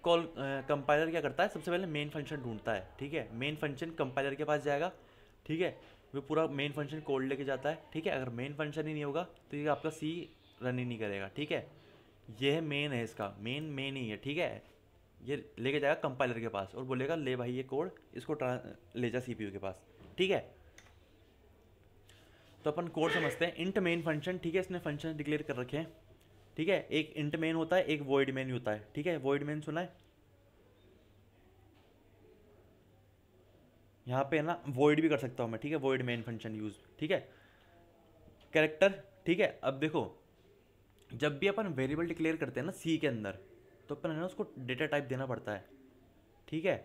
कॉल, कंपाइलर क्या करता है, सबसे पहले मेन फंक्शन ढूंढता है, ठीक है। मेन फंक्शन कंपाइलर के पास जाएगा, ठीक है, वो पूरा मेन फंक्शन कोड लेके जाता है, ठीक है। अगर मेन फंक्शन ही नहीं होगा तो ये आपका सी रन ही नहीं करेगा, ठीक है। ये है मेन है इसका, मेन ही है, ठीक है। ये लेके जाएगा कंपाइलर के पास और बोलेगा ले भाई ये कोड, इसको ले जा सीपीयू के पास, ठीक है। तो अपन कोड समझते हैं। इंट मेन फंक्शन, ठीक है, इसने फंक्शन डिक्लेयर कर रखे हैं, ठीक है। एक इंट मेन होता है, एक वॉइड मेन होता है, ठीक है। वॉइड मेन सुना है? यहाँ पे है ना वॉइड भी कर सकता हूँ मैं, ठीक है, वॉइड मेन फंक्शन यूज, ठीक है। कैरेक्टर, ठीक है। अब देखो जब भी अपन वेरिएबल डिक्लेयर करते हैं ना सी के अंदर, तो अपन है ना उसको डेटा टाइप देना पड़ता है, ठीक है।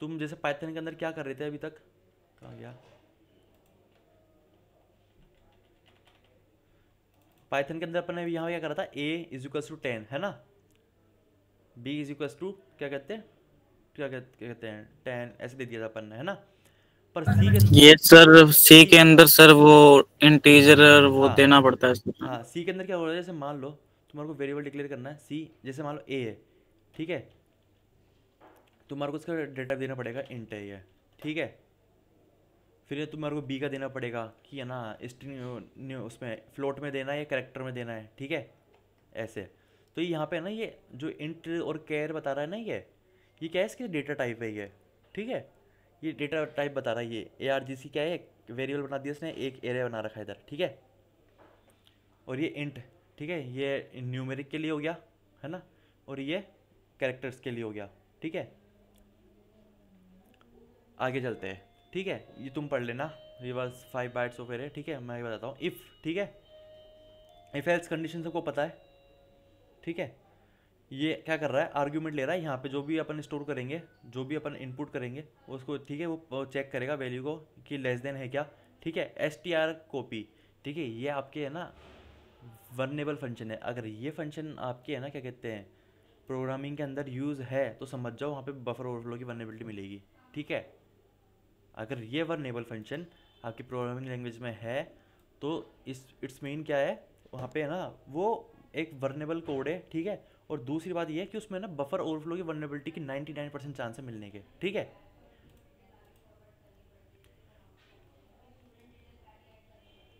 तुम जैसे पाइथन के अंदर क्या कर रहे थे अभी तक, कहाँ गया? पाइथन के अंदर अपन ने यहाँ क्या करा था, a = 10 है ना, बी इज इक्वल्स टू क्या कहते हैं, क्या कहते हैं 10 ऐसे दे दिया था अपन ने, है ना। पर सी के ये सर सी सी के अंदर सर वो इंटीजर वो हाँ देना पड़ता है। हाँ सी के अंदर क्या हो रहा है, जैसे मान लो तुम्हारे को वेरिएबल डिक्लेयर करना है सी, जैसे मान लो ए है, ठीक है, तुम्हारे को उसका डेटा देना पड़ेगा इंट है ये, ठीक है। फिर ये तुम्हारे को बी का देना पड़ेगा कि है ना स्ट्रिंग उसमें फ्लोट में देना है या करेक्टर में देना है, ठीक है, ऐसे। तो यहाँ पे ना ये जो इंट और कैर बता रहा है ना, ये क्या है, इसके डेटा टाइप है ये, ठीक है। ये डेटा टाइप बता रहा है, ये ARGC क्या है, वेरिएबल बना दिया इसने, एक एरे बना रखा है इधर, ठीक है। और ये इंट, ठीक है, ये न्यूमेरिक के लिए हो गया, है ना, और ये कैरेक्टर्स के लिए हो गया, ठीक है। आगे चलते हैं, ठीक है, ये तुम पढ़ लेना, ये बस 5 बाइट्स ऑफ एरे, ठीक है। मैं बताता हूँ इफ़, ठीक है, इफ एल्स कंडीशन सबको पता है, ठीक है। ये क्या कर रहा है, आर्ग्यूमेंट ले रहा है, यहाँ पे जो भी अपन स्टोर करेंगे, जो भी अपन इनपुट करेंगे उसको, ठीक है, वो चेक करेगा वैल्यू को कि लेस देन है क्या, ठीक है। str कॉपी, ठीक है, ये आपके है ना वर्नेबल फंक्शन है। अगर ये फंक्शन आपके है ना क्या कहते हैं प्रोग्रामिंग के अंदर यूज़ है तो समझ जाओ वहाँ पे बफर ओवरफ्लो की वर्नेबिलिटी मिलेगी, ठीक है। अगर ये वर्नेबल फंक्शन आपकी प्रोग्रामिंग लैंग्वेज में है तो इट्स मीन क्या है, वहाँ पे है ना वो एक वर्नेबल कोड है, ठीक है। और दूसरी बात ये है कि उसमें ना बफर ओवरफ्लो की वर्नेबिलिटी की 99% चांस है मिलने के, ठीक है।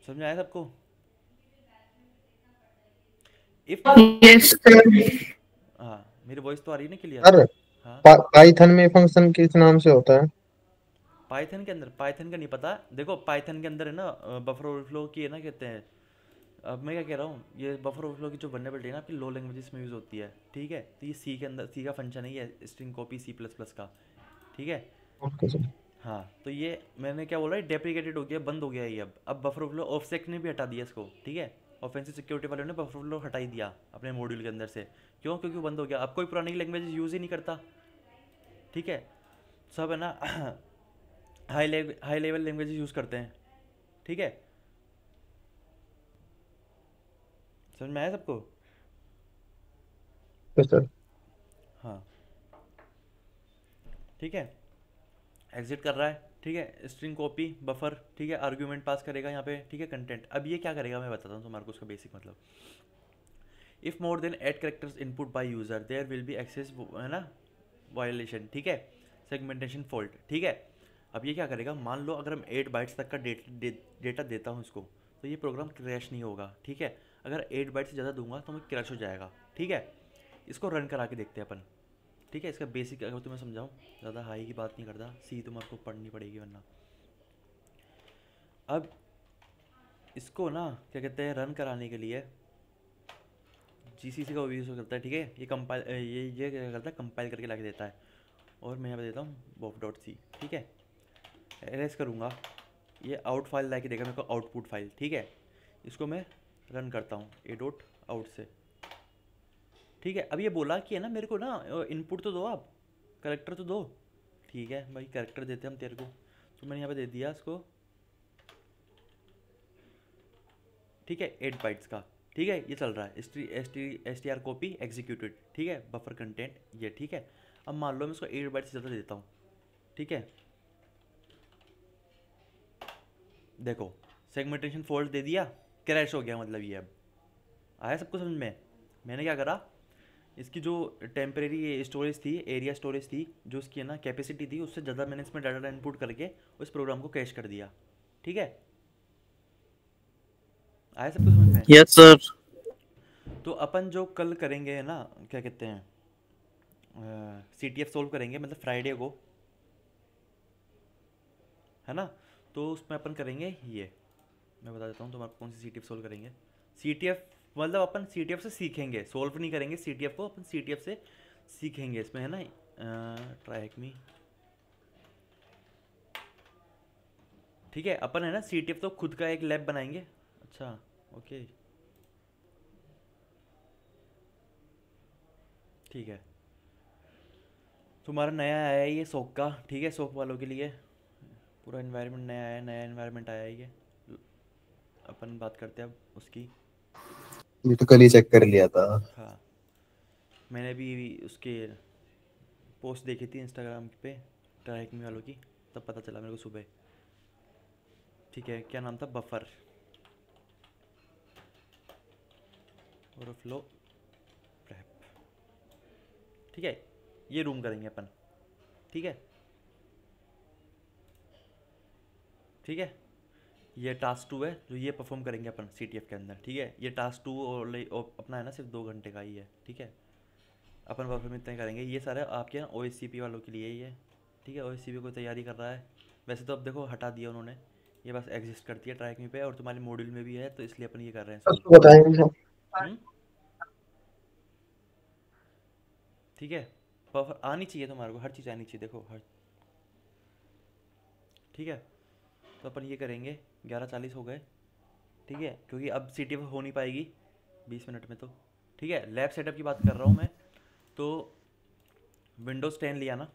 समझ में आया सबको? If yes sir. हाँ मेरी वॉइस तो आ रही है ना क्लियर? सर हाँ पाइथन में फंक्शन किस नाम से होता है? पाइथन के अंदर, पाइथन का नहीं पता, देखो पाइथन के अंदर है ना बफर ओवरफ्लो की है ना कहते हैं, अब मैं क्या कह रहा हूँ, ये बफर ओवरफ्लो की जो वर्नेबिलिटी है ना आपकी लो लैंग्वेजेस में यूज़ होती है, ठीक है। तो ये सी के अंदर, सी का फंक्शन है ये, स्ट्रिंग कॉपी C++ का, ठीक है। Okay sir. हाँ तो ये मैंने क्या बोला, डेप्रिकेटेड हो गया, बंद हो गया ये अब बफर ओवरफ्लो ऑफसेक ने भी हटा दिया इसको, ठीक है। ऑफेंसिव सिक्योरिटी वालों ने बफर ओवरफ्लो हटा ही दिया अपने मॉड्यूल के अंदर से, क्यों? क्योंकि वो बंद हो गया, अब कोई पुरानी लैंग्वेज यूज़ ही नहीं करता, ठीक है। सब है ना हाई लेवल लैंग्वेज यूज़ करते हैं, ठीक है। समझ में आया सबको? Yes sir. हाँ ठीक है, एग्जिट कर रहा है, ठीक है, स्ट्रिंग कॉपी बफर, ठीक है, आर्ग्यूमेंट पास करेगा यहाँ पे, ठीक है, कंटेंट। अब ये क्या करेगा मैं बताता हूँ तुम्हारे को उसका बेसिक मतलब। If more than 8 characters input by user there will be access, है ना, वायलेशन, ठीक है, सेगमेंटेशन फॉल्ट, ठीक है। अब ये क्या करेगा, मान लो अगर हम 8 बाइट्स तक का डेटा देता हूँ इसको, तो ये प्रोग्राम क्रैश नहीं होगा, ठीक है। अगर 8 बाइट से ज़्यादा दूंगा तो मैं क्रैश हो जाएगा, ठीक है। इसको रन करा के देखते हैं अपन, ठीक है। इसका बेसिक अगर तुम्हें समझाऊँ, ज़्यादा हाई की बात नहीं करता, सी तुम्हारे को पढ़नी पड़ेगी वरना। अब इसको ना क्या कहते हैं रन कराने के लिए GCC का यूज़ करता है, ठीक है। ये कंपाइल, ये क्या करता है, कंपाइल करके ला के देता है। और मैं यहाँ पे देता हूँ bof.c, ठीक है। एरेज करूँगा, ये आउट फाइल ला के देगा मेरे को, आउटपुट फाइल, ठीक है। इसको मैं रन करता हूँ a.out से, ठीक है। अब ये बोला कि है ना मेरे को ना इनपुट तो दो, आप करेक्टर तो दो, ठीक है भाई करेक्टर देते हम तेरे को। तो मैंने यहाँ पे दे दिया इसको, ठीक है, 8 बाइट्स का, ठीक है। ये चल रहा है str कॉपी एग्जीक्यूटेड, ठीक है, बफर कंटेंट ये, ठीक है। अब मान लो मैं इसको 8 बाइट्स से ज़्यादा देता हूँ, ठीक है। देखो सेगमेंटेशन फॉल्ट दे दिया, क्रैश हो गया, मतलब ये अब आया सबको समझ में। मैंने क्या करा, इसकी जो टेम्परेरी स्टोरेज थी, एरिया स्टोरेज थी, जो उसकी है ना कैपेसिटी थी, उससे ज़्यादा मैंने इसमें डाटा इनपुट करके उस प्रोग्राम को कैश कर दिया, ठीक है। आया सबको समझ में? Yes sir. तो अपन जो कल करेंगे है ना क्या कहते हैं CTF सोल्व करेंगे, मतलब फ्राइडे को, है ना। तो उसमें अपन करेंगे ये, मैं बता देता हूँ तुम्हारे कौन सी CTF सोल्व करेंगे। CTF मतलब अपन CTF से सीखेंगे, सोल्व नहीं करेंगे CTF को, अपन CTF से सीखेंगे। इसमें है ना ट्राई मी, ठीक है। अपन है ना CTF तो खुद का एक लैब बनाएंगे, अच्छा ओके ठीक है। तुम्हारा नया आया है ये सोक का, ठीक है, सोक वालों के लिए पूरा इन्वायरमेंट नया आया है, नया इन्वायरमेंट आया है ये, अपन बात करते हैं अब उसकी। ये तो कल ही चेक कर लिया था। हाँ मैंने भी उसके पोस्ट देखी थी इंस्टाग्राम पे ट्रैकिंग वालों की, तब पता चला मेरे को सुबह। ठीक है, क्या नाम था, बफर ओवरफ्लो प्रैप। ठीक है, ये रूम करेंगे अपन। ठीक है, ठीक है, ये टास्क 2 है जो ये परफॉर्म करेंगे अपन CTF के अंदर। ठीक है, ये टास्क 2 और अपना है ना सिर्फ 2 घंटे का ही है। ठीक है, अपन परफॉर्म इतना ही करेंगे। ये सारा आपके ना OSCP वालों के लिए ही है। ठीक है, OSCP को तैयारी कर रहा है। वैसे तो अब देखो हटा दिया उन्होंने, ये बस एग्जिस्ट करती है ट्रैकिंग पे, और तुम्हारे मॉड्यूल में भी है, तो इसलिए अपन ये कर रहे हैं उसको सॉल्व। बताएंगे सब। ठीक है, परफॉर्म आनी चाहिए तुम्हारे को, हर चीज़ आनी चाहिए, देखो हर। ठीक है, तो अपन ये करेंगे। 11:40 हो गए। ठीक है, क्योंकि अब CTF हो नहीं पाएगी 20 मिनट में तो। ठीक है, लैब सेटअप की बात कर रहा हूँ मैं। तो विंडोज़ 10 लिया ना।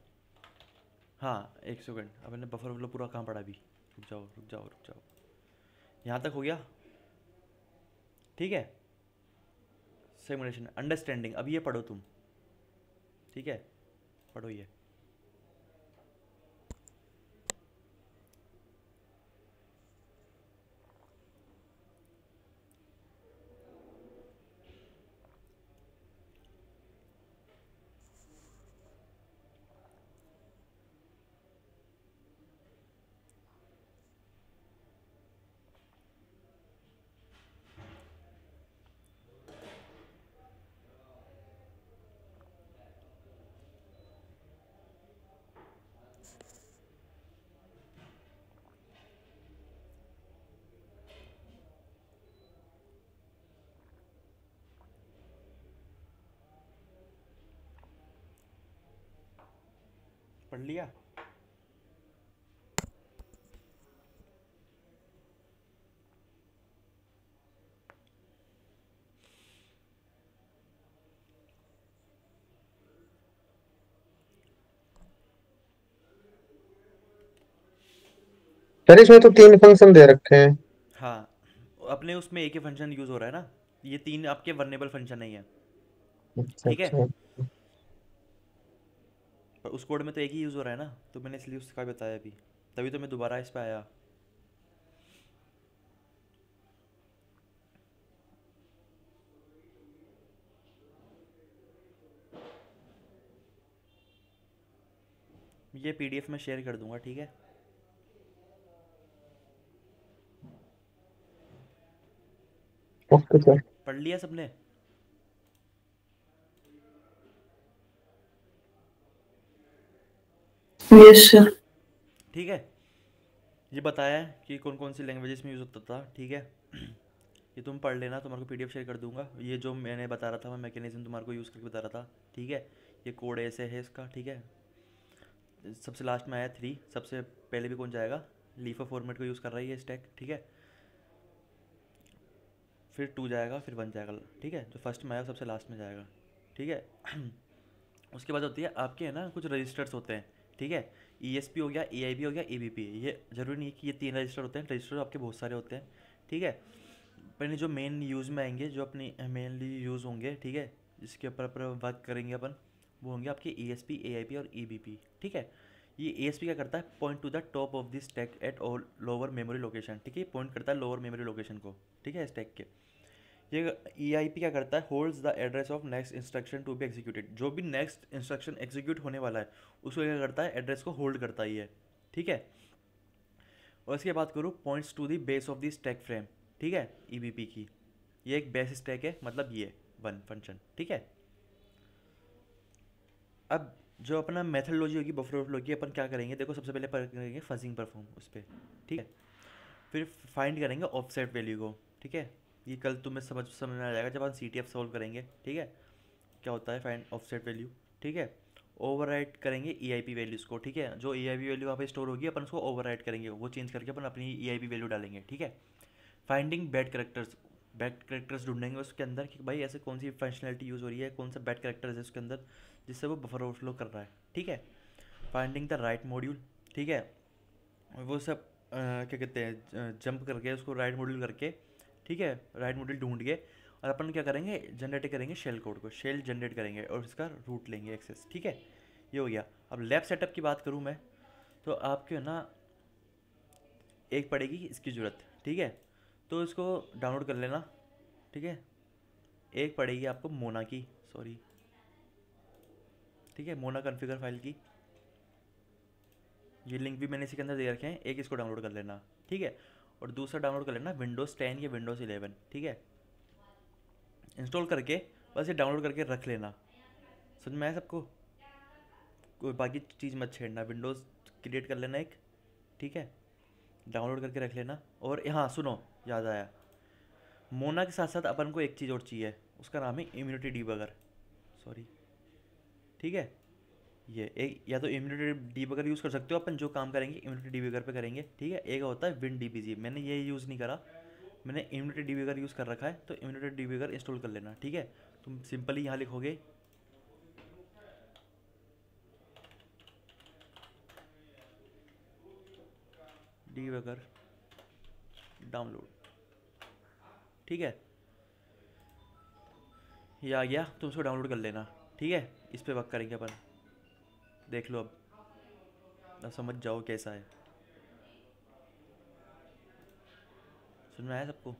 हाँ, एक सेकेंड, अब मैंने बफर ओवरफ्लो पूरा कहाँ पड़ा अभी। रुक जाओ रुक जाओ रुक जाओ, यहाँ तक हो गया। ठीक है, सिमुलेशन अंडरस्टैंडिंग, अब ये पढ़ो तुम। ठीक है, पढ़ो ये। पढ़ लिया? सर इसमें तो 3 फंक्शन दे रखे हैं। हाँ, अपने उसमें एक ही फंक्शन यूज़ हो रहा है ना, ये 3 आपके वर्नेबल फंक्शन नहीं है। अच्छा ठीक है, अच्छा। पर उस कोड में तो एक ही यूज़ हो रहा है ना, तो मैंने इसलिए उसका बताया अभी, तभी तो मैं दोबारा इस पे आया। ये PDF में शेयर कर दूंगा। ठीक है, ओके सर। पढ़ लिया सबने? Yes sir. ठीक है, ये बताया है कि कौन कौन सी लैंग्वेजेस में यूज़ होता था। ठीक है, ये तुम पढ़ लेना, तुम्हारे को PDF शेयर कर दूंगा। ये जो मैंने बता रहा था, मैं मैकेनिज्म तुम्हारे को यूज़ करके बता रहा था। ठीक है, ये कोड ऐसे है इसका। ठीक है, सबसे लास्ट में आया 3, सबसे पहले भी कौन जाएगा, लीफा फॉर्मेट को यूज़ कर रहा है ये स्टैक। ठीक है, फिर 2 जाएगा, फिर 1 जाएगा। ठीक है, जो फर्स्ट में आया सबसे लास्ट में जाएगा। ठीक है, उसके बाद होती है आपके है ना कुछ रजिस्टर्स होते हैं। ठीक है, ESP हो गया, EIP हो गया, EBP। ये ज़रूरी नहीं कि ये 3 रजिस्टर होते हैं, रजिस्टर आपके बहुत सारे होते हैं। ठीक है, पर जो मेन यूज़ में आएंगे, जो अपनी मेनली यूज़ होंगे, ठीक है, जिसके ऊपर अपन वर्क करेंगे अपन, वो होंगे आपके ESP, AIP और EBP। ठीक है, ये ESP क्या करता है, point two the top of this stack at all lower memory location. ठीक है, पॉइंट करता है लोअर मेमोरी लोकेशन को। ठीक है, स्टैक के। ये EIP क्या करता है, holds the address of next instruction to be executed. जो भी नेक्स्ट इंस्ट्रक्शन एग्जीक्यूट होने वाला है उसको क्या करता है, एड्रेस को होल्ड करता ही है। ठीक है, और इसके बात करूँ points to the base of the stack frame. ठीक है, EBP की ये एक बेस स्टैक है, मतलब ये 1 फंक्शन। ठीक है, अब जो अपना मेथडोलॉजी होगी बफर ओवरफ्लो की, अपन क्या करेंगे, देखो सबसे पहले करेंगे फजिंग परफॉर्म उस पर। ठीक है, फिर फाइंड करेंगे ऑफसेट वैल्यू को। ठीक है, ये कल तुम्हें समझ में आ जाएगा जब हम CTF सॉल्व करेंगे। ठीक है, क्या होता है फाइंड ऑफसेट वैल्यू। ठीक है, ओवरराइट करेंगे EIP वैल्यूज़ को। ठीक है, जो EIP वैल्यू वहाँ पे स्टोर होगी अपन उसको ओवरराइट करेंगे, वो चेंज करके अपन अपनी EIP वैल्यू डालेंगे। ठीक है, फाइंडिंग बैड करेक्टर्स ढूंढेंगे उसके अंदर कि भाई ऐसे कौन सी फंक्शनलिटी यूज़ हो रही है, कौन सा बैड करेक्टर्स है उसके अंदर जिससे वो बफर ओवरफ्लो कर रहा है। ठीक है, फाइंडिंग द राइट मॉड्यूल। ठीक है, वो सब क्या कहते हैं, जंप करके उसको राइट मॉड्यूल करके। ठीक है, राइट मॉड्यूल ढूंढ के और अपन क्या करेंगे, जनरेट करेंगे शेल कोड को, शेल जनरेट करेंगे और इसका रूट लेंगे एक्सेस, ठीक है। ये हो गया। अब लैब सेटअप की बात करूँ मैं, तो आपके ना एक पड़ेगी इसकी ज़रूरत, ठीक है, तो इसको डाउनलोड कर लेना, ठीक है। एक पड़ेगी आपको मोना की, सॉरी, ठीक है, मोना कॉन्फ़िगर फाइल की, ये लिंक भी मैंने इसके अंदर दे रखे हैं, एक इसको डाउनलोड कर लेना, ठीक है। और दूसरा डाउनलोड कर लेना विंडोज़ 10 या विंडोज़ 11, ठीक है। इंस्टॉल करके बस ये डाउनलोड करके रख लेना, समझ में आया सबको, कोई बाकी चीज़ मत छेड़ना। विंडोज़ क्रिएट कर लेना एक, ठीक है, डाउनलोड करके रख लेना। और हाँ सुनो, याद आया, मोना के साथ साथ अपन को एक चीज़ और चाहिए, उसका नाम है इम्यूनिटी डीबगर, सॉरी, ठीक है। ये एक या तो इम्यूनिटी डीबगर यूज़ कर सकते हो अपन, जो काम करेंगे इम्यूनिटी डीबगर पे करेंगे, ठीक है। एक होता है विन डीबीजी, मैंने ये यूज़ नहीं करा, मैंने इम्यूनिटी डीबगर यूज़ कर रखा है, तो इम्यूनिटी डीबगर इंस्टॉल कर लेना, ठीक है। तुम सिंपली यहाँ लिखोगे डीबगर डाउनलोड, ठीक है, ये आ गया, तुम उसको डाउनलोड कर लेना, ठीक है। इस पे वर्क करेंगे अपन, देख लो अब समझ जाओ कैसा है, समझ में आया सबको।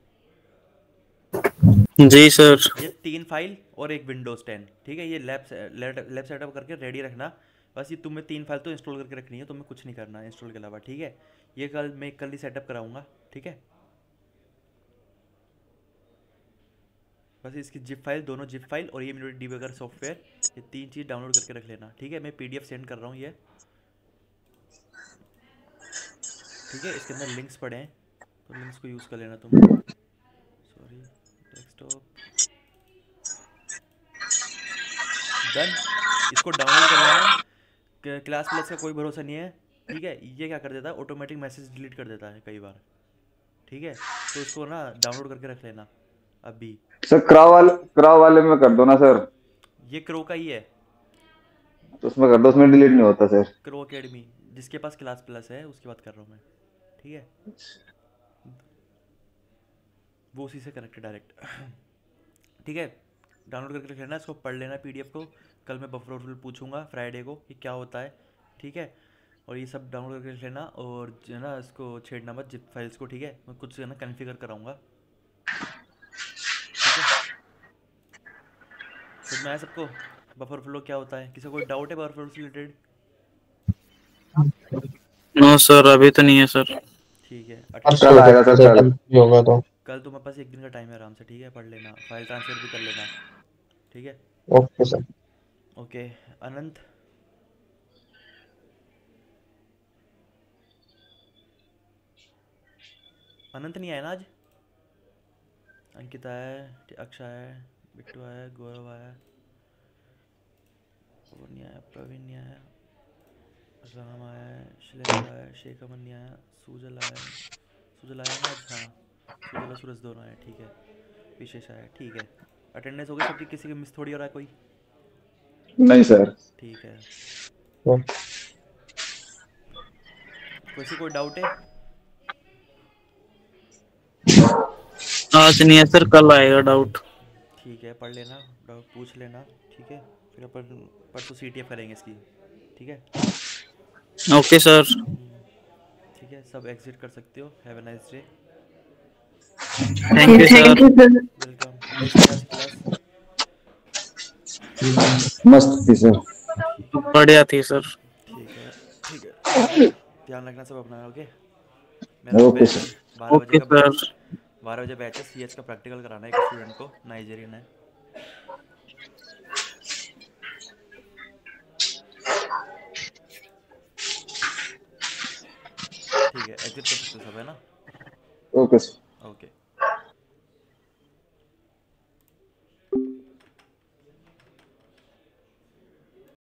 जी सर। ये 3 फाइल और एक विंडोज़ 10, ठीक है, ये लैब सेटअप करके रेडी रखना। बस ये तुम्हें 3 फाइल तो इंस्टॉल करके रखनी है, तुम्हें कुछ नहीं करना है इंस्टॉल के अलावा, ठीक है। ये कल ही सेटअप कराऊंगा, ठीक है। बस इसकी जिप फाइल, दोनों जिप फाइल और ये इम्यूनिटी डीबगर सॉफ्टवेयर, ये 3 चीज़ डाउनलोड करके रख लेना, ठीक है। मैं PDF सेंड कर रहा हूँ ये, ठीक है। इसके अंदर लिंक्स पड़े हैं, तो लिंक्स को यूज़ कर लेना तुम, सॉरी, डेस्कटॉप डन। इसको डाउनलोड कर लेना। क्लास प्लस का कोई भरोसा नहीं है, ठीक है। ये क्या कर देता है, ऑटोमेटिक मैसेज डिलीट कर देता है कई बार, ठीक है। तो इसको ना डाउनलोड करके रख लेना अभी। सर क्राव वाले में कर दो ना सर, ये क्रो का ही है, तो उसमें कर दो, उसमें डिलीट नहीं होता सर। क्रो अकेडमी, जिसके पास क्लास प्लस है उसकी बात कर रहा हूँ मैं, ठीक है, वो उसी से कनेक्टेड डायरेक्ट, ठीक है। डाउनलोड करके रख लेना, इसको पढ़ लेना PDF को। कल मैं बफर ओवरफ्लो पूछूंगा फ्राइडे को कि क्या होता है, ठीक है। और ये सब डाउनलोड करके रख लेना, और जो है ना इसको छेड़ना मत जिप फाइल्स को, ठीक है। मैं कुछ है ना कॉन्फ़िगर कराऊंगा, ठीक है। समझ में आया सबको बफर ओवरफ्लो क्या होता है? किसी को कोई डाउट है बफर ओवरफ्लो से रिलेटेड? नो सर, अभी तो नहीं है सर। ठीक है, कल आएगा सर, कल होगा तो कल तुम्हारे पास 1 दिन का टाइम है आराम से, ठीक है, पढ़ लेना, फाइल ट्रांसफर भी कर लेना, ठीक है। Okay sir. ओके अनंत, अनंत नहीं आया ना आज? अंकिता है, अक्षय है, बिट्टू आया, गौरव आया, वो नहीं आया, प्रवीण नहीं आया, राम आया है, शैलेंद्र आया है, शेख अमन नहीं आया, सुजल आया है, सुजल आया ना आज? हाँ सुजल और सूरज दोनों आए, ठीक है। विशेष आया, ठीक है। अटेंडेंस हो गई सबकी, किसी की मिस थोड़ी हो रहा है कोई? नहीं सर। ठीक है, किसी कोई डाउट है? आज नहीं है सर, कल आएगा डाउट। ठीक है, पढ़ लेना, डाउट पूछ लेना, ठीक है। फिर अपन परसों CTF करेंगे इसकी, ठीक है। Okay sir. ठीक है, सब एग्जिट कर सकते हो। Have a nice day. Thank you sir. Welcome. कैसी क्लास? मस्त थी सर। बढ़िया थी सर। ठीक है, ठीक है, ध्यान रखना सब अपना, ओके। मेरा ओके बैच सर। 12 बजे ओके का बैच, सर। 12 बजे बैच है। CS का प्रैक्टिकल कराना है एक स्टूडेंट को, नाइजेरियन है। ठीक है, एग्जिट कर सकते हो सब, है ना? Okay sir. ओके।